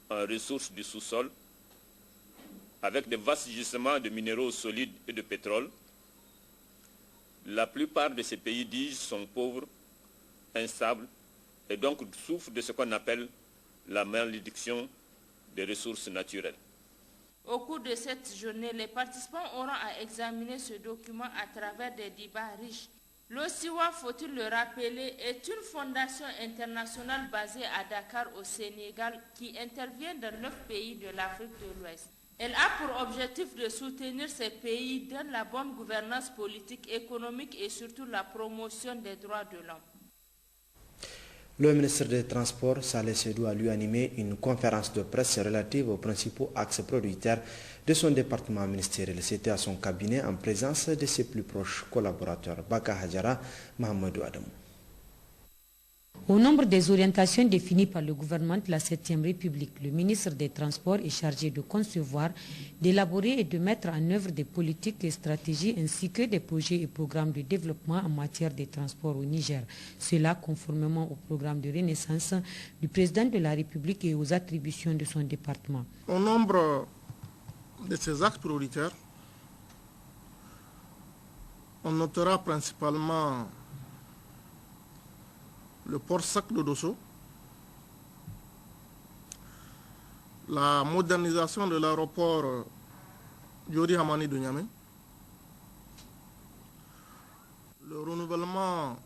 en ressources du sous-sol, avec de vastes gisements de minéraux solides et de pétrole, la plupart de ces pays, dis-je, sont pauvres, instables et donc souffrent de ce qu'on appelle la malédiction des ressources naturelles. Au cours de cette journée, les participants auront à examiner ce document à travers des débats riches. L'OSIWA, faut-il le rappeler, est une fondation internationale basée à Dakar au Sénégal qui intervient dans 9 pays de l'Afrique de l'Ouest. Elle a pour objectif de soutenir ces pays dans la bonne gouvernance politique, économique et surtout la promotion des droits de l'homme. Le ministre des Transports, Saleh Sedou, a lui animé une conférence de presse relative aux principaux axes prioritaires de son département ministériel. C'était à son cabinet en présence de ses plus proches collaborateurs, Baka Hadjara, Mahamadou Adamou. Au nombre des orientations définies par le gouvernement de la 7e République, le ministre des Transports est chargé de concevoir, d'élaborer et de mettre en œuvre des politiques et stratégies ainsi que des projets et programmes de développement en matière de transport au Niger. Cela conformément au programme de renaissance du président de la République et aux attributions de son département. Au nombre de ces axes prioritaires, on notera principalement le port sac de Dosso, la modernisation de l'aéroport Diori Hamani de Niamey, le renouvellement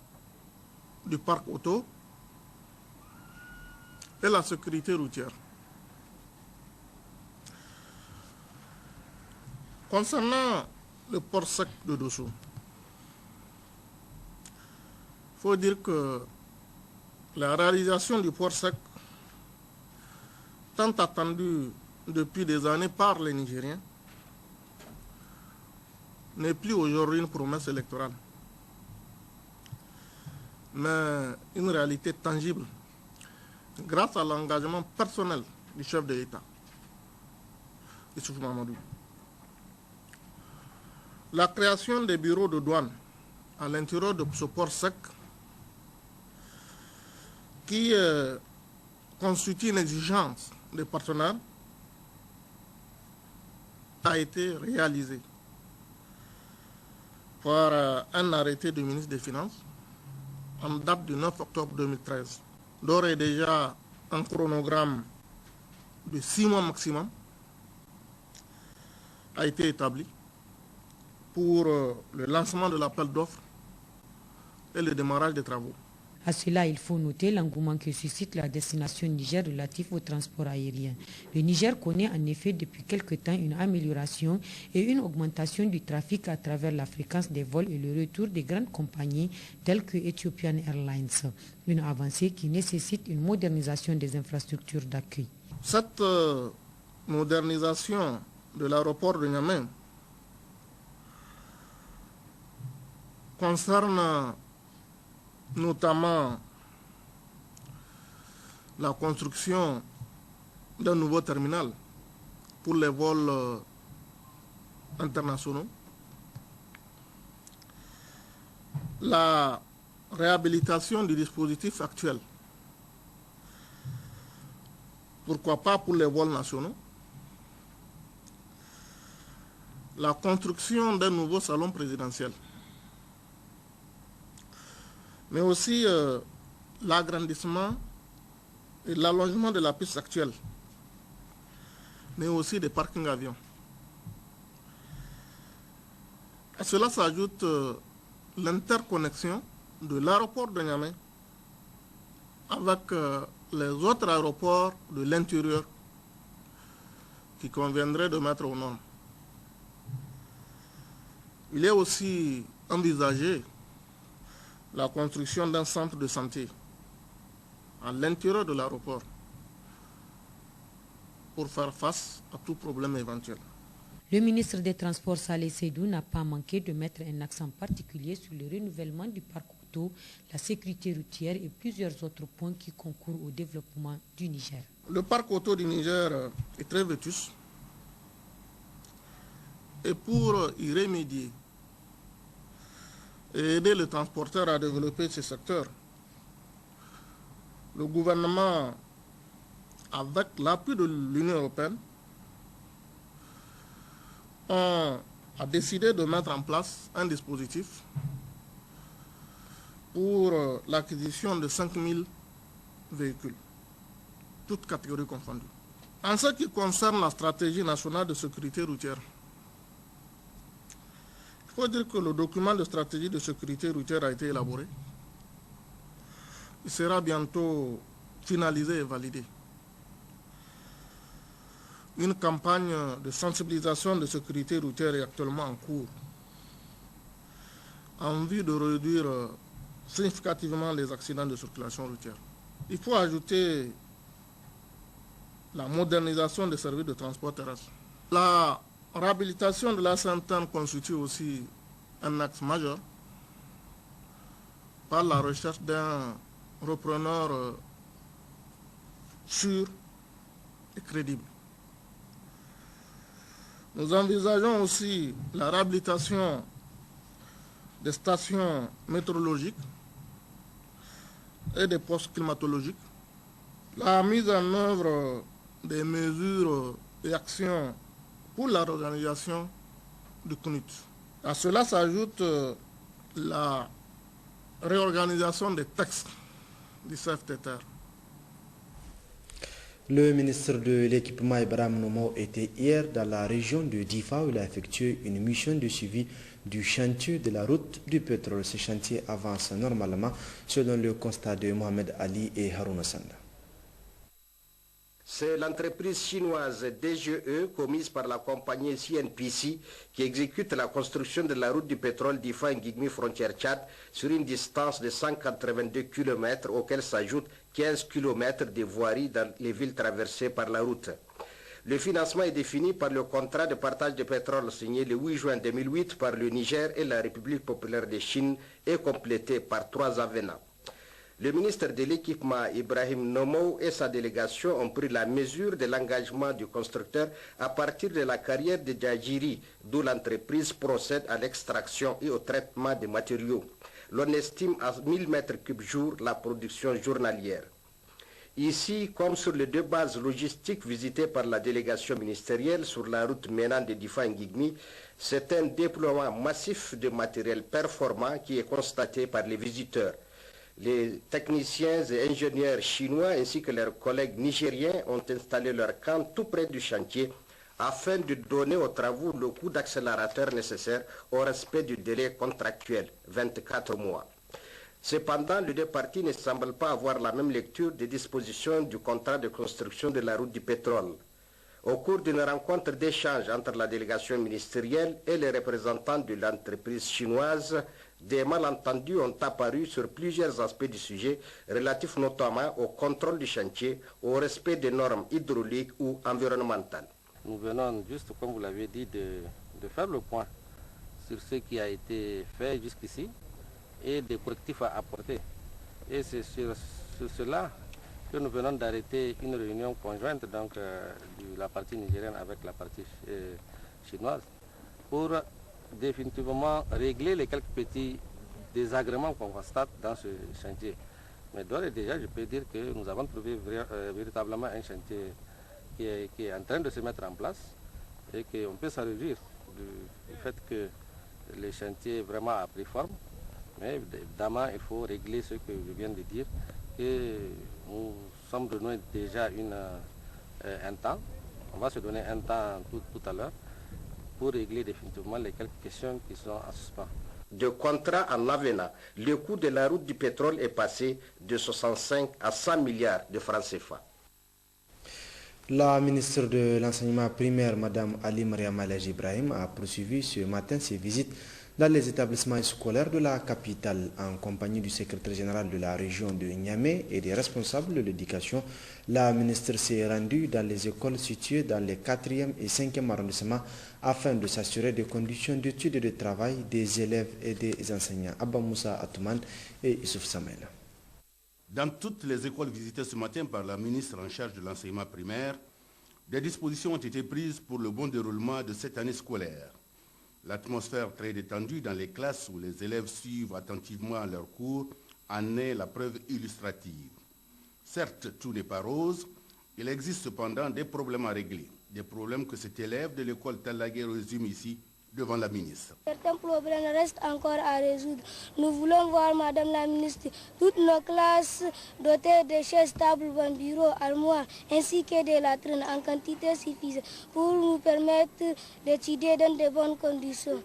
du parc auto et la sécurité routière. Concernant le port sec de Dosso, il faut dire que la réalisation du port sec, tant attendue depuis des années par les Nigériens, n'est plus aujourd'hui une promesse électorale, mais une réalité tangible grâce à l'engagement personnel du chef de l'État, Issoufou Mahamadou. La création des bureaux de douane à l'intérieur de ce port sec, qui constitue une exigence des partenaires, a été réalisée par un arrêté du ministre des Finances en date du 9 octobre 2013. D'ores et déjà, un chronogramme de 6 mois maximum a été établi pour le lancement de l'appel d'offres et le démarrage des travaux. À cela, il faut noter l'engouement que suscite la destination Niger relative au transport aérien. Le Niger connaît en effet depuis quelque temps une amélioration et une augmentation du trafic à travers la fréquence des vols et le retour des grandes compagnies telles que Ethiopian Airlines. Une avancée qui nécessite une modernisation des infrastructures d'accueil. Cette modernisation de l'aéroport de Niamey concerne notamment la construction d'un nouveau terminal pour les vols internationaux, la réhabilitation du dispositif actuel, pourquoi pas pour les vols nationaux, la construction d'un nouveau salon présidentiel, mais aussi l'agrandissement et l'allongement de la piste actuelle, mais aussi des parkings avions. À cela s'ajoute l'interconnexion de l'aéroport de Niamey avec les autres aéroports de l'intérieur qui conviendrait de mettre aux normes. Il est aussi envisagé la construction d'un centre de santé à l'intérieur de l'aéroport pour faire face à tout problème éventuel. Le ministre des Transports Saleh Seydou n'a pas manqué de mettre un accent particulier sur le renouvellement du parc auto, la sécurité routière et plusieurs autres points qui concourent au développement du Niger. Le parc auto du Niger est très vétuste et pour y remédier et aider les transporteurs à développer ce secteur, le gouvernement, avec l'appui de l'Union européenne, a décidé de mettre en place un dispositif pour l'acquisition de 5000 véhicules, toutes catégories confondues. En ce qui concerne la stratégie nationale de sécurité routière, il faut dire que le document de stratégie de sécurité routière a été élaboré. Il sera bientôt finalisé et validé. Une campagne de sensibilisation de sécurité routière est actuellement en cours en vue de réduire significativement les accidents de circulation routière. Il faut ajouter la modernisation des services de transport terrestre. La réhabilitation de la Sainte-Anne constitue aussi un axe majeur par la recherche d'un repreneur sûr et crédible. Nous envisageons aussi la réhabilitation des stations météorologiques et des postes climatologiques, la mise en œuvre des mesures et actions pour la réorganisation du CNUT. À cela s'ajoute la réorganisation des textes du CFTTR. Le ministre de l'Équipement Ibrahim Nomo était hier dans la région de Difa où il a effectué une mission de suivi du chantier de la route du pétrole. Ce chantier avance normalement selon le constat de Mohamed Ali et Harouna Sanda. C'est l'entreprise chinoise DGE, commise par la compagnie CNPC, qui exécute la construction de la route du pétrole d'Ifa-Ngigmi frontière Tchad sur une distance de 182 km, auquel s'ajoutent 15 km de voiries dans les villes traversées par la route. Le financement est défini par le contrat de partage de pétrole signé le 8 juin 2008 par le Niger et la République populaire de Chine et complété par 3 avenants. Le ministre de l'Équipement Ibrahim Nomo et sa délégation ont pris la mesure de l'engagement du constructeur à partir de la carrière de Djadjiri, d'où l'entreprise procède à l'extraction et au traitement des matériaux. L'on estime à 1000 m3 jour la production journalière. Ici, comme sur les 2 bases logistiques visitées par la délégation ministérielle sur la route menant de Difa-Ngigmi, c'est un déploiement massif de matériel performant qui est constaté par les visiteurs. Les techniciens et ingénieurs chinois ainsi que leurs collègues nigériens ont installé leur camp tout près du chantier afin de donner aux travaux le coup d'accélérateur nécessaire au respect du délai contractuel, 24 mois. Cependant, les 2 parties ne semblent pas avoir la même lecture des dispositions du contrat de construction de la route du pétrole. Au cours d'une rencontre d'échange entre la délégation ministérielle et les représentants de l'entreprise chinoise, des malentendus ont apparu sur plusieurs aspects du sujet, relatifs notamment au contrôle du chantier, au respect des normes hydrauliques ou environnementales. Nous venons juste, comme vous l'avez dit, de faire le point sur ce qui a été fait jusqu'ici et des correctifs à apporter. Et c'est sur cela que nous venons d'arrêter une réunion conjointe donc, de la partie nigérienne avec la partie chinoise pour définitivement régler les quelques petits désagréments qu'on constate dans ce chantier. Mais d'ores et déjà, je peux dire que nous avons trouvé véritablement un chantier qui est en train de se mettre en place et qu'on peut s'en réjouir du fait que le chantier vraiment a pris forme. Mais évidemment, il faut régler ce que je viens de dire. Et nous sommes donnés déjà un temps. On va se donner un temps tout à l'heure pour régler définitivement les quelques questions qui sont en suspens. De contrat en avenant, le coût de la route du pétrole est passé de 65 à 100 milliards de francs CFA. La ministre de l'Enseignement primaire, Mme Ali Mariam Alhaji Ibrahim, a poursuivi ce matin ses visites dans les établissements scolaires de la capitale en compagnie du secrétaire général de la région de Niamey et des responsables de l'éducation. La ministre s'est rendue dans les écoles situées dans les 4e et 5e arrondissements afin de s'assurer des conditions d'études et de travail des élèves et des enseignants. Abba Moussa Atouman et Issouf Samel. Dans toutes les écoles visitées ce matin par la ministre en charge de l'enseignement primaire, des dispositions ont été prises pour le bon déroulement de cette année scolaire. L'atmosphère très détendue dans les classes où les élèves suivent attentivement leurs cours en est la preuve illustrative. Certes, tout n'est pas rose, il existe cependant des problèmes à régler, des problèmes que cet élève de l'école Talagué résume ici devant la ministre. Certains problèmes restent encore à résoudre. Nous voulons voir Madame la ministre, toutes nos classes dotées de chaises, tables, bancs, bureaux, armoires, ainsi que de latrines en quantité suffisante pour nous permettre d'étudier dans de bonnes conditions.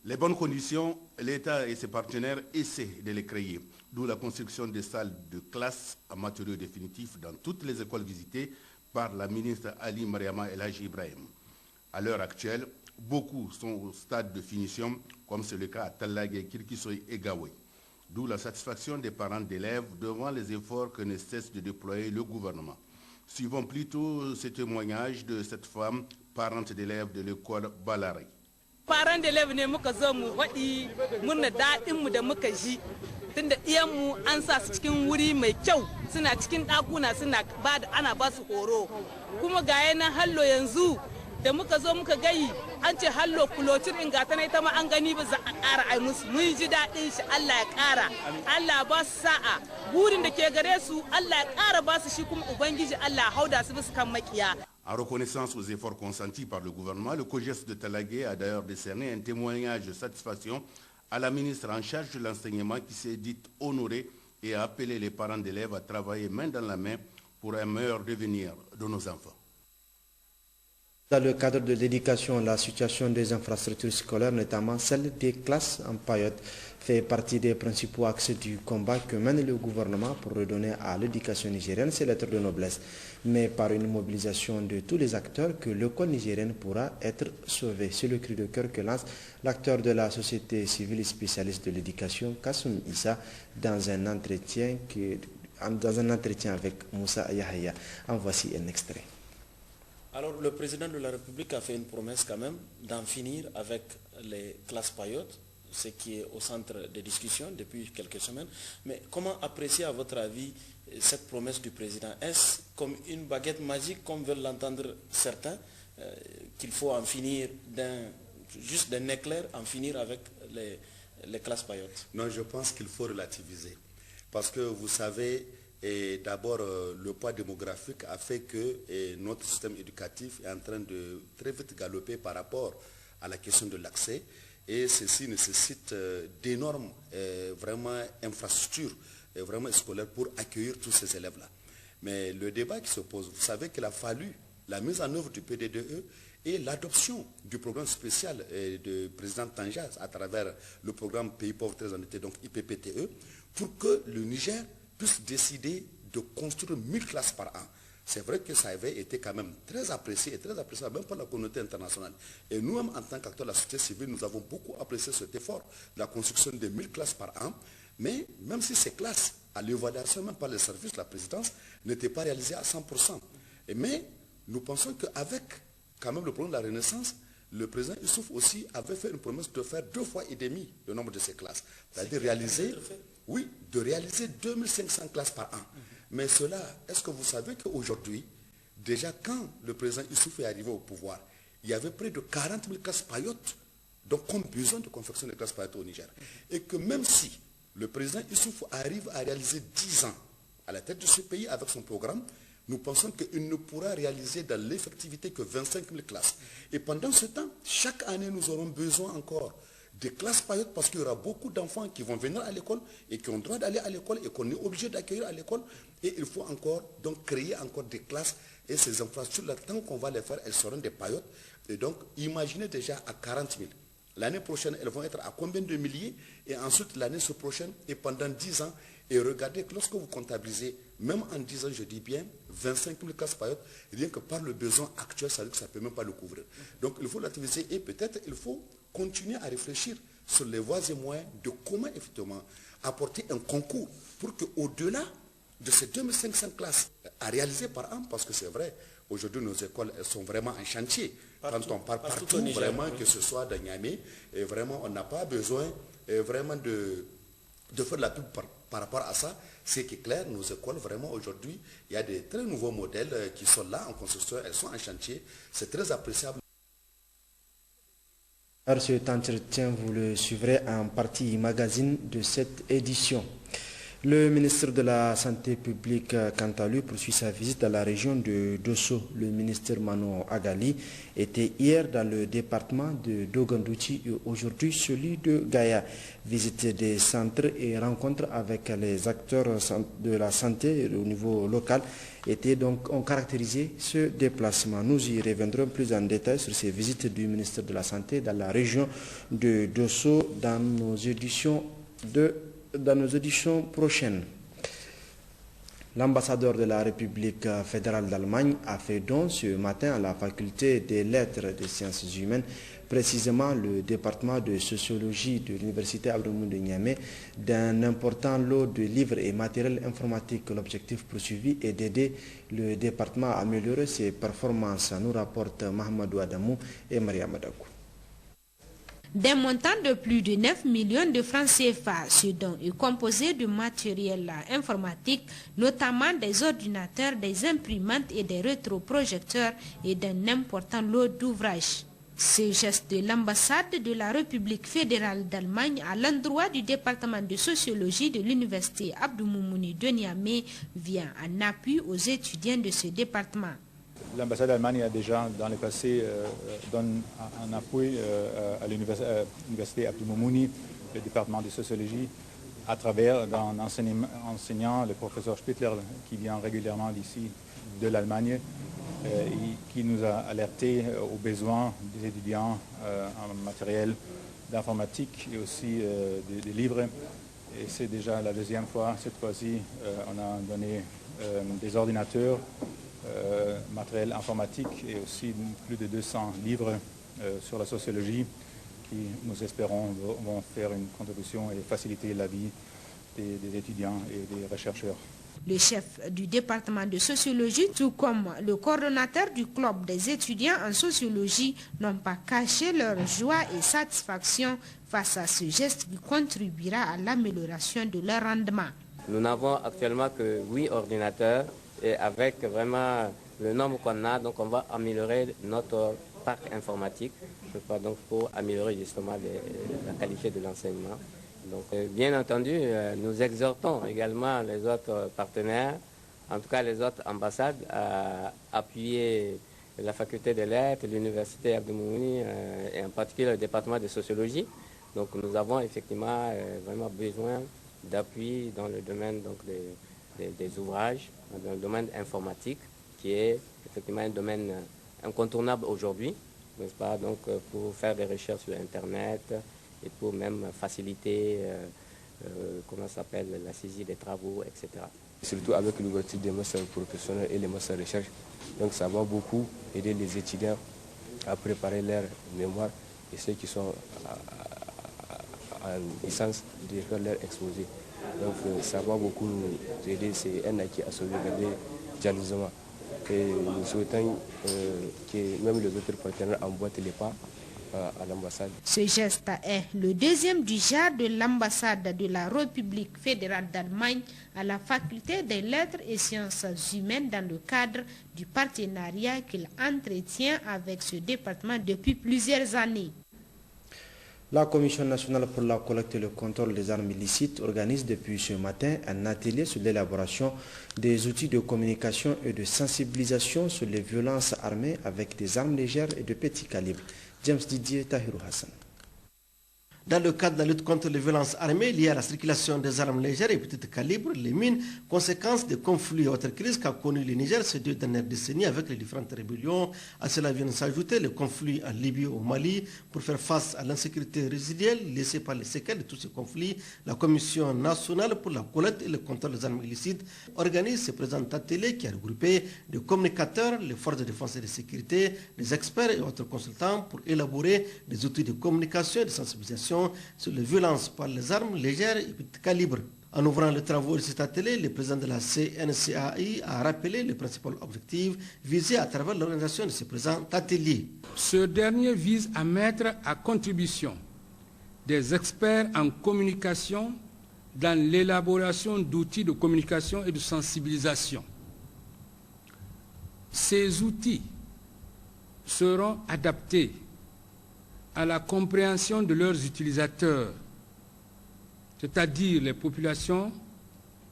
Les bonnes conditions, l'État et ses partenaires essaient de les créer, d'où la construction des salles de classe en matériaux définitifs dans toutes les écoles visitées par la ministre Ali Mariama Elhaji Ibrahim. À l'heure actuelle, beaucoup sont au stade de finition, comme c'est le cas à Talagué, Kirkisoy et Gawé. D'où la satisfaction des parents d'élèves devant les efforts que ne cesse de déployer le gouvernement. Suivons plutôt ce témoignage de cette femme, parente d'élèves de l'école Balari. Parents d'élèves ne muka zo mu faɗi murna daɗin mu da muka ji tunda iyan mu an sa su cikin wuri mai kyau suna cikin ɗakuna suna ana ba su horo kuma ga yana hallo yanzu da muka zo muka gayi an ce hallo kulotin in gata ita ma an gani ba za a ƙara ai musu mun ji daɗin shi Allah ya ƙara Allah ba su sa'a burin da ke gare su Allah ya ƙara ba su shi kuma ubangiji Allah hauda su bisa kan makiya. En reconnaissance aux efforts consentis par le gouvernement, le COGES de Talagué a d'ailleurs décerné un témoignage de satisfaction à la ministre en charge de l'enseignement qui s'est dite honorée et a appelé les parents d'élèves à travailler main dans la main pour un meilleur devenir de nos enfants. Dans le cadre de l'éducation, la situation des infrastructures scolaires, notamment celle des classes en paillotes, fait partie des principaux axes du combat que mène le gouvernement pour redonner à l'éducation nigérienne ses lettres de noblesse. Mais par une mobilisation de tous les acteurs que l'école nigérienne pourra être sauvée. C'est le cri de cœur que lance l'acteur de la société civile et spécialiste de l'éducation, Kassoum Issa, dans un entretien avec Moussa Yahya. En voici un extrait. Alors le président de la République a fait une promesse quand même d'en finir avec les classes paillotes, ce qui est au centre des discussions depuis quelques semaines. Mais comment apprécier à votre avis cette promesse du président? Est-ce comme une baguette magique, comme veulent l'entendre certains, qu'il faut en finir juste d'un éclair, en finir avec les classes paillotes? Non, je pense qu'il faut relativiser. Parce que vous savez, d'abord, le poids démographique a fait que notre système éducatif est en train de très vite galoper par rapport à la question de l'accès. Et ceci nécessite d'énormes vraiment infrastructures vraiment scolaires pour accueillir tous ces élèves-là. Mais le débat qui se pose, vous savez qu'il a fallu la mise en œuvre du PDDE et l'adoption du programme spécial du président Tanjas à travers le programme Pays pauvres très endettés, donc IPPTE, pour que le Niger puisse décider de construire 1000 classes par an. C'est vrai que ça avait été quand même très apprécié et très apprécié même par la communauté internationale. Et nous-mêmes, en tant qu'acteurs de la société civile, nous avons beaucoup apprécié cet effort de la construction de 1000 classes par an. Mais même si ces classes, à l'évaluation même par les services de la présidence, n'étaient pas réalisées à 100%. Mais nous pensons qu'avec quand même le programme de la Renaissance, le président Issouf aussi avait fait une promesse de faire 2,5 fois le nombre de ces classes. C'est-à-dire réaliser, oui, de réaliser 2500 classes par an. Mais cela, est-ce que vous savez qu'aujourd'hui, déjà quand le président Issouf est arrivé au pouvoir, il y avait près de 40 000 classes paillotes, donc comme besoin de confection de classes paillotes au Niger. Et que même si le président Issouf arrive à réaliser 10 ans à la tête de ce pays avec son programme, nous pensons qu'il ne pourra réaliser dans l'effectivité que 25 000 classes. Et pendant ce temps, chaque année, nous aurons besoin encore des classes paillotes parce qu'il y aura beaucoup d'enfants qui vont venir à l'école et qui ont le droit d'aller à l'école et qu'on est obligé d'accueillir à l'école. Et il faut encore donc créer encore des classes et ces infrastructures, tant qu'on va les faire, elles seront des paillotes. Et donc, imaginez déjà à 40 000. L'année prochaine, elles vont être à combien de milliers? Et ensuite, l'année prochaine, et pendant 10 ans, et regardez que lorsque vous comptabilisez, même en 10 ans, je dis bien, 25 000 classes paillotes, rien que par le besoin actuel, ça veut dire que ça ne peut même pas le couvrir. Donc, il faut l'activiser et peut-être il faut continuer à réfléchir sur les voies et moyens de comment effectivement apporter un concours pour qu'au-delà de ces 2500 classes à réaliser par an, parce que c'est vrai, aujourd'hui nos écoles elles sont vraiment en chantier. Quand on part partout vraiment, que ce soit dans Niamey, et vraiment on n'a pas besoin vraiment de faire de la pub par rapport à ça. C'est qui est clair, nos écoles vraiment aujourd'hui, il y a des très nouveaux modèles qui sont là en construction, elles sont en chantier, c'est très appréciable. Alors cet entretien, vous le suivrez en partie magazine de cette édition. Le ministre de la Santé publique, quant à lui, poursuit sa visite à la région de Dosso. Le ministre Mano Agali était hier dans le département de Dogandouchi et aujourd'hui celui de Gaïa. Visite des centres et rencontre avec les acteurs de la santé au niveau local ont caractérisé ce déplacement. Nous y reviendrons plus en détail sur ces visites du ministre de la Santé dans la région de Dosso dans nos éditions prochaines. L'ambassadeur de la République fédérale d'Allemagne a fait don ce matin à la faculté des lettres et des sciences humaines, précisément le département de sociologie de l'université Abdou de Niamey, d'un important lot de livres et matériel informatique. L'objectif poursuivi est d'aider le département à améliorer ses performances, nous rapportent Mahamadou Adamou et Maria Madakou. D'un montant de plus de 9 millions de francs CFA, ce don est composé de matériel informatique, notamment des ordinateurs, des imprimantes et des rétroprojecteurs et d'un important lot d'ouvrages. Ce geste de l'ambassade de la République fédérale d'Allemagne à l'endroit du département de sociologie de l'université Abdou Moumouni de Niamey vient en appui aux étudiants de ce département. L'ambassade d'Allemagne a déjà dans le passé donné un appui à l'université Abdou Moumouni, le département de sociologie, à travers d'un enseignant, le professeur Spittler, qui vient régulièrement d'ici, de l'Allemagne, et qui nous a alerté aux besoins des étudiants en matériel d'informatique et aussi des livres. Et c'est déjà la deuxième fois. Cette fois-ci, on a donné des ordinateurs, matériel informatique et aussi plus de 200 livres sur la sociologie qui, nous espérons, vont faire une contribution et faciliter la vie des étudiants et des chercheurs. Le chef du département de sociologie, tout comme le coordonnateur du club des étudiants en sociologie, n'ont pas caché leur joie et satisfaction face à ce geste qui contribuera à l'amélioration de leur rendement. Nous n'avons actuellement que 8 ordinateurs et avec vraiment le nombre qu'on a, donc on va améliorer notre parc informatique, je crois, donc pour améliorer justement la qualité de l'enseignement. Donc, bien entendu, nous exhortons également les autres partenaires, en tout cas les autres ambassades, à appuyer la faculté des lettres, l'université Abdou Moumouni et en particulier le département de sociologie. Donc nous avons effectivement vraiment besoin d'appui dans le domaine donc, des ouvrages, dans le domaine informatique, qui est effectivement un domaine incontournable aujourd'hui, n'est-ce pas, donc pour faire des recherches sur Internet, et pour même faciliter comment ça s'appelle, la saisie des travaux, etc. Surtout avec l'ouverture des masters professionnels et les masters recherche. Donc ça va beaucoup aider les étudiants à préparer leur mémoire et ceux qui sont en licence de faire leur exposé. Donc ça va beaucoup nous aider, c'est un acquis à sauvegarder jalousement. Et nous souhaitons que même les autres partenaires emboîtent les pas à l'ambassade. Ce geste est le deuxième du genre de l'ambassade de la République fédérale d'Allemagne à la faculté des lettres et sciences humaines dans le cadre du partenariat qu'il entretient avec ce département depuis plusieurs années. La Commission nationale pour la collecte et le contrôle des armes illicites organise depuis ce matin un atelier sur l'élaboration des outils de communication et de sensibilisation sur les violences armées avec des armes légères et de petit calibre. James Didier, Tahirou Hassan. Dans le cadre de la lutte contre les violences armées liées à la circulation des armes légères et petits calibres, les mines, conséquence des conflits et autres crises qu'a connu le Niger ces 2 dernières décennies avec les différentes rébellions. À cela viennent s'ajouter les conflits en Libye et au Mali. Pour faire face à l'insécurité résiduelle laissée par les séquelles de tous ces conflits, la Commission nationale pour la collecte et le contrôle des armes illicites organise ce présent atelier qui a regroupé des communicateurs, les forces de défense et de sécurité, des experts et autres consultants pour élaborer des outils de communication et de sensibilisation sur les violences par les armes légères et petits calibres. En ouvrant les travaux de cet atelier, le président de la CNCAI a rappelé les principaux objectifs visés à travers l'organisation de ce présent atelier. Ce dernier vise à mettre à contribution des experts en communication dans l'élaboration d'outils de communication et de sensibilisation. Ces outils seront adaptés à la compréhension de leurs utilisateurs, c'est-à-dire les populations,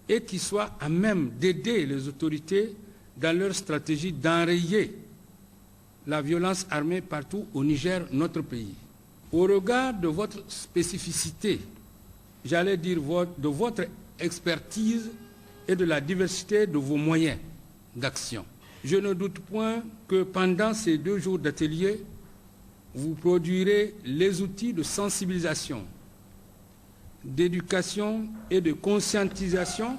et qui soient à même d'aider les autorités dans leur stratégie d'enrayer la violence armée partout au Niger, notre pays. Au regard de votre spécificité, j'allais dire de votre expertise et de la diversité de vos moyens d'action, je ne doute point que pendant ces 2 jours d'atelier, vous produirez les outils de sensibilisation, d'éducation et de conscientisation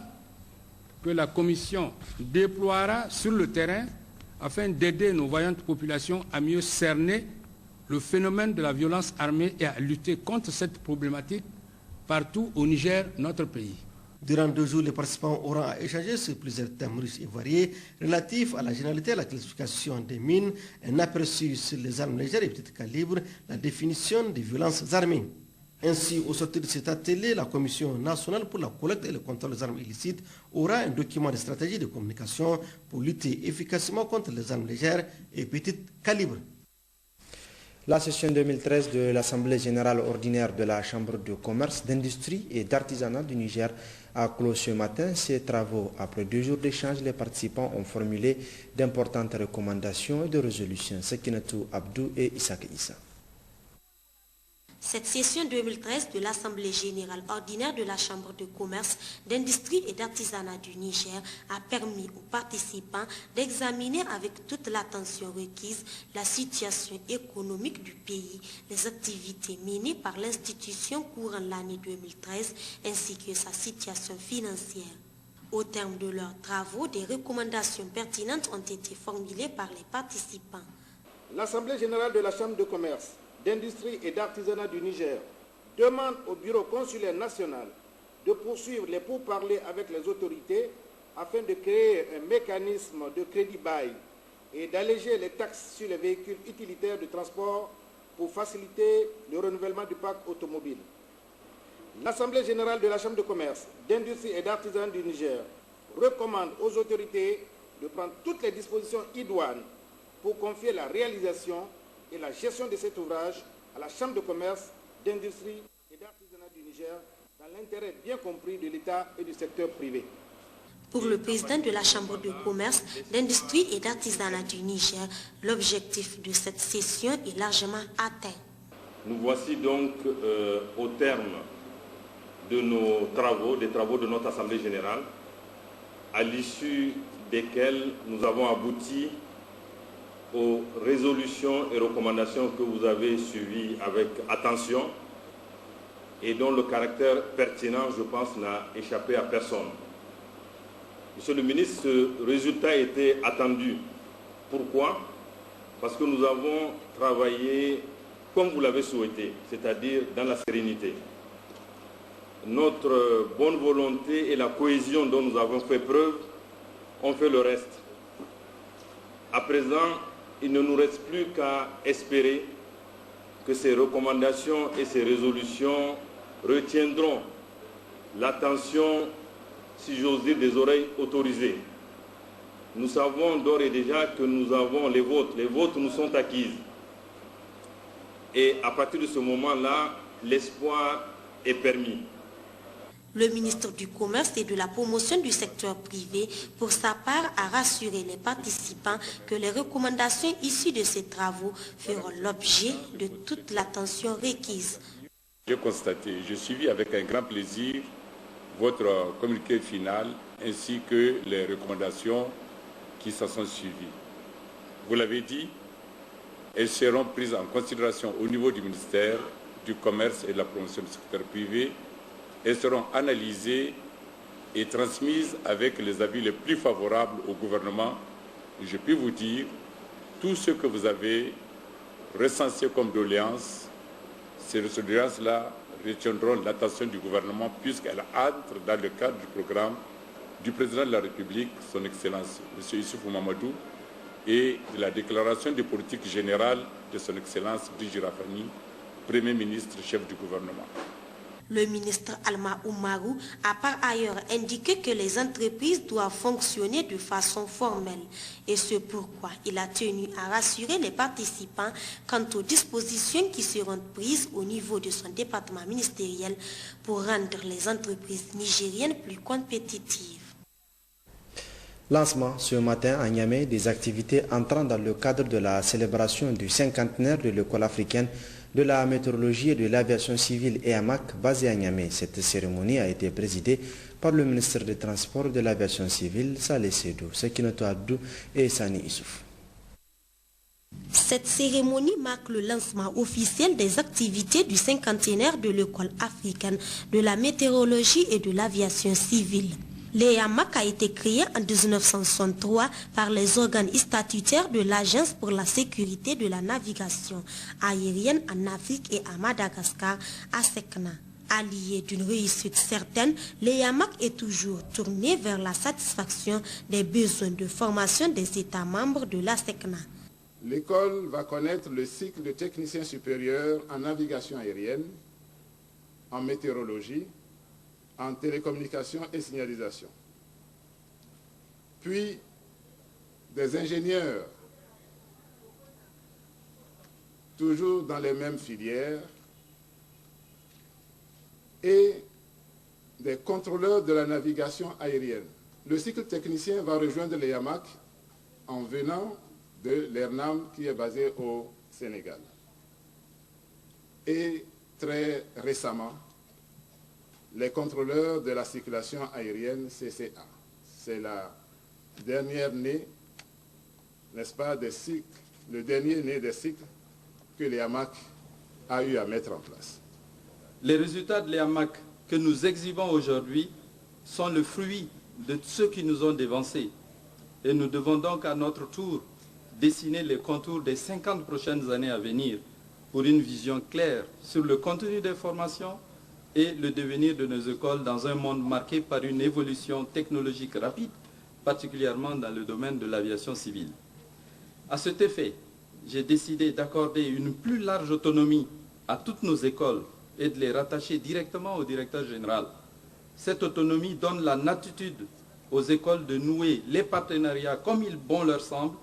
que la Commission déploiera sur le terrain afin d'aider nos vaillantes populations à mieux cerner le phénomène de la violence armée et à lutter contre cette problématique partout au Niger, notre pays. Durant 2 jours, les participants auront à échanger sur plusieurs thèmes riches et variés relatifs à la généralité et la classification des mines, un aperçu sur les armes légères et petits calibres, la définition des violences armées. Ainsi, au sortir de cet atelier, la Commission nationale pour la collecte et le contrôle des armes illicites aura un document de stratégie de communication pour lutter efficacement contre les armes légères et petits calibres. La session 2013 de l'Assemblée générale ordinaire de la Chambre de commerce, d'industrie et d'artisanat du Niger a clos ce matin ses travaux. Après 2 jours d'échange, les participants ont formulé d'importantes recommandations et de résolutions. Sekinatou Abdou et Issa Issa. Cette session 2013 de l'Assemblée générale ordinaire de la Chambre de commerce, d'industrie et d'artisanat du Niger a permis aux participants d'examiner avec toute l'attention requise la situation économique du pays, les activités menées par l'institution courant l'année 2013 ainsi que sa situation financière. Au terme de leurs travaux, des recommandations pertinentes ont été formulées par les participants. L'Assemblée générale de la Chambre de commerce, d'industrie et d'artisanat du Niger demande au Bureau consulaire national de poursuivre les pourparlers avec les autorités afin de créer un mécanisme de crédit bail et d'alléger les taxes sur les véhicules utilitaires de transport pour faciliter le renouvellement du parc automobile. L'Assemblée générale de la Chambre de commerce, d'industrie et d'artisanat du Niger recommande aux autorités de prendre toutes les dispositions idoines pour confier la réalisation et la gestion de cet ouvrage à la Chambre de commerce, d'industrie et d'artisanat du Niger dans l'intérêt bien compris de l'État et du secteur privé. Pour le président de la Chambre de commerce, d'industrie et d'artisanat du Niger, l'objectif de cette session est largement atteint. Nous voici donc au terme de nos travaux, des travaux de notre Assemblée générale, à l'issue desquels nous avons abouti aux résolutions et recommandations que vous avez suivies avec attention et dont le caractère pertinent, je pense, n'a échappé à personne. Monsieur le ministre, ce résultat était attendu. Pourquoi? Parce que nous avons travaillé comme vous l'avez souhaité, c'est-à-dire dans la sérénité. Notre bonne volonté et la cohésion dont nous avons fait preuve ont fait le reste. À présent, il ne nous reste plus qu'à espérer que ces recommandations et ces résolutions retiendront l'attention, si j'ose dire, des oreilles autorisées. Nous savons d'ores et déjà que nous avons les vôtres nous sont acquises. Et à partir de ce moment-là, l'espoir est permis. Le ministre du Commerce et de la Promotion du secteur privé, pour sa part, a rassuré les participants que les recommandations issues de ces travaux feront l'objet de toute l'attention requise. J'ai constaté, j'ai suivi avec un grand plaisir votre communiqué final ainsi que les recommandations qui s'en sont suivies. Vous l'avez dit, elles seront prises en considération au niveau du ministère du Commerce et de la Promotion du secteur privé. Elles seront analysées et transmises avec les avis les plus favorables au gouvernement. Je puis vous dire, tout ce que vous avez recensé comme doléances, ces doléances-là retiendront l'attention du gouvernement puisqu'elles entrent dans le cadre du programme du président de la République, son Excellence, M. Issoufou Mamadou, et de la déclaration de politique générale de son Excellence Brigitte Rafani, Premier ministre, chef du gouvernement. Le ministre Alma Oumarou a par ailleurs indiqué que les entreprises doivent fonctionner de façon formelle. Et c'est pourquoi il a tenu à rassurer les participants quant aux dispositions qui seront prises au niveau de son département ministériel pour rendre les entreprises nigériennes plus compétitives. Lancement ce matin à Niamey des activités entrant dans le cadre de la célébration du cinquantenaire de l'école africaine de la météorologie et de l'aviation civile EAMAC basée à Niamey. Cette cérémonie a été présidée par le ministre des Transports de l'aviation civile, Saleh Sedou, Sekinoto Abdou et Sani Issouf. Cette cérémonie marque le lancement officiel des activités du cinquantenaire de l'école africaine de la météorologie et de l'aviation civile. L'EAMAC a été créé en 1963 par les organes statutaires de l'Agence pour la sécurité de la navigation aérienne en Afrique et à Madagascar, ASECNA. Allié d'une réussite certaine, l'EAMAC est toujours tourné vers la satisfaction des besoins de formation des États membres de l'ASECNA. L'école va connaître le cycle de technicien supérieur en navigation aérienne, en météorologie, en télécommunication et signalisation. Puis, des ingénieurs, toujours dans les mêmes filières, et des contrôleurs de la navigation aérienne. Le cycle technicien va rejoindre l'EAMAC en venant de l'ERNAM qui est basé au Sénégal. Et très récemment les contrôleurs de la circulation aérienne CCA. C'est la dernière née, n'est-ce pas, des cycles, le dernier né des cycles que l'EAMAC a eu à mettre en place. Les résultats de l'EAMAC que nous exhibons aujourd'hui sont le fruit de ceux qui nous ont dévancés. Et nous devons donc à notre tour dessiner les contours des 50 prochaines années à venir pour une vision claire sur le contenu des formations et le devenir de nos écoles dans un monde marqué par une évolution technologique rapide, particulièrement dans le domaine de l'aviation civile. À cet effet, j'ai décidé d'accorder une plus large autonomie à toutes nos écoles et de les rattacher directement au directeur général. Cette autonomie donne la latitude aux écoles de nouer les partenariats comme il bon leur semble,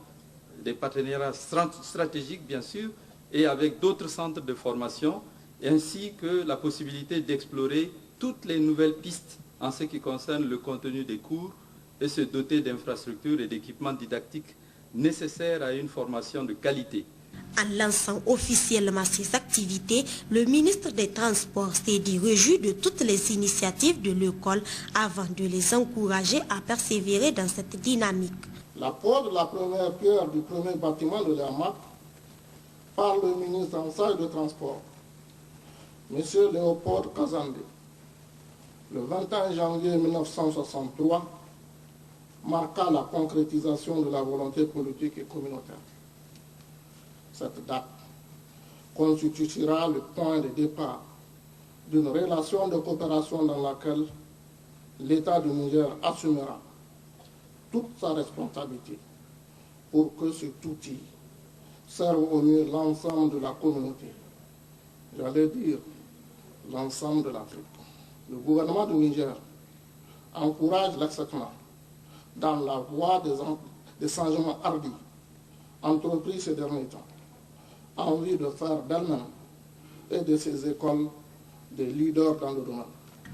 des partenariats stratégiques bien sûr, et avec d'autres centres de formation, ainsi que la possibilité d'explorer toutes les nouvelles pistes en ce qui concerne le contenu des cours et se doter d'infrastructures et d'équipements didactiques nécessaires à une formation de qualité. En lançant officiellement ces activités, le ministre des Transports s'est dit réjoui de toutes les initiatives de l'école avant de les encourager à persévérer dans cette dynamique. L'apport de la première pierre du premier bâtiment de l'EAMAC par le ministre en charge de Transport, M. Léopold Kazandé, le 21 janvier 1963, marqua la concrétisation de la volonté politique et communautaire. Cette date constituera le point de départ d'une relation de coopération dans laquelle l'État du Niger assumera toute sa responsabilité pour que cet outil serve au mieux l'ensemble de la communauté, j'allais dire l'ensemble de l'Afrique. Le gouvernement du Niger encourage l'EXECNA dans la voie des changements hardis entrepris ces derniers temps, en vue de faire d'elle-même et de ses écoles des leaders dans le domaine.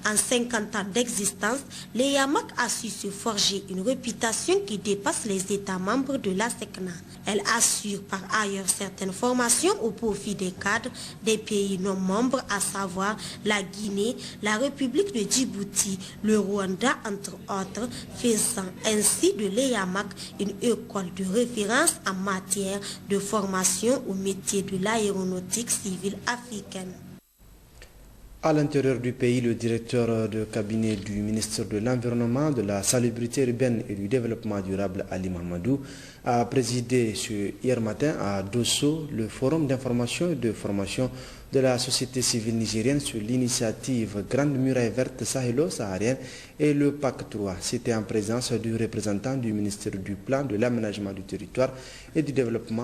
En 50 ans d'existence, l'EAMAC a su se forger une réputation qui dépasse les États membres de la SECNA. Elle assure par ailleurs certaines formations au profit des cadres des pays non membres, à savoir la Guinée, la République de Djibouti, le Rwanda, entre autres, faisant ainsi de l'EAMAC une école de référence en matière de formation au métier de l'aéronautique civile africaine. À l'intérieur du pays, le directeur de cabinet du ministre de l'Environnement, de la Salubrité urbaine et du Développement durable, Ali Mahamadou, a présidé hier matin à Dosso le forum d'information et de formation de la société civile nigérienne sur l'initiative Grande Muraille Verte Sahélo-Saharienne et le PAC 3. C'était en présence du représentant du ministère du Plan, de l'Aménagement du Territoire et du Développement.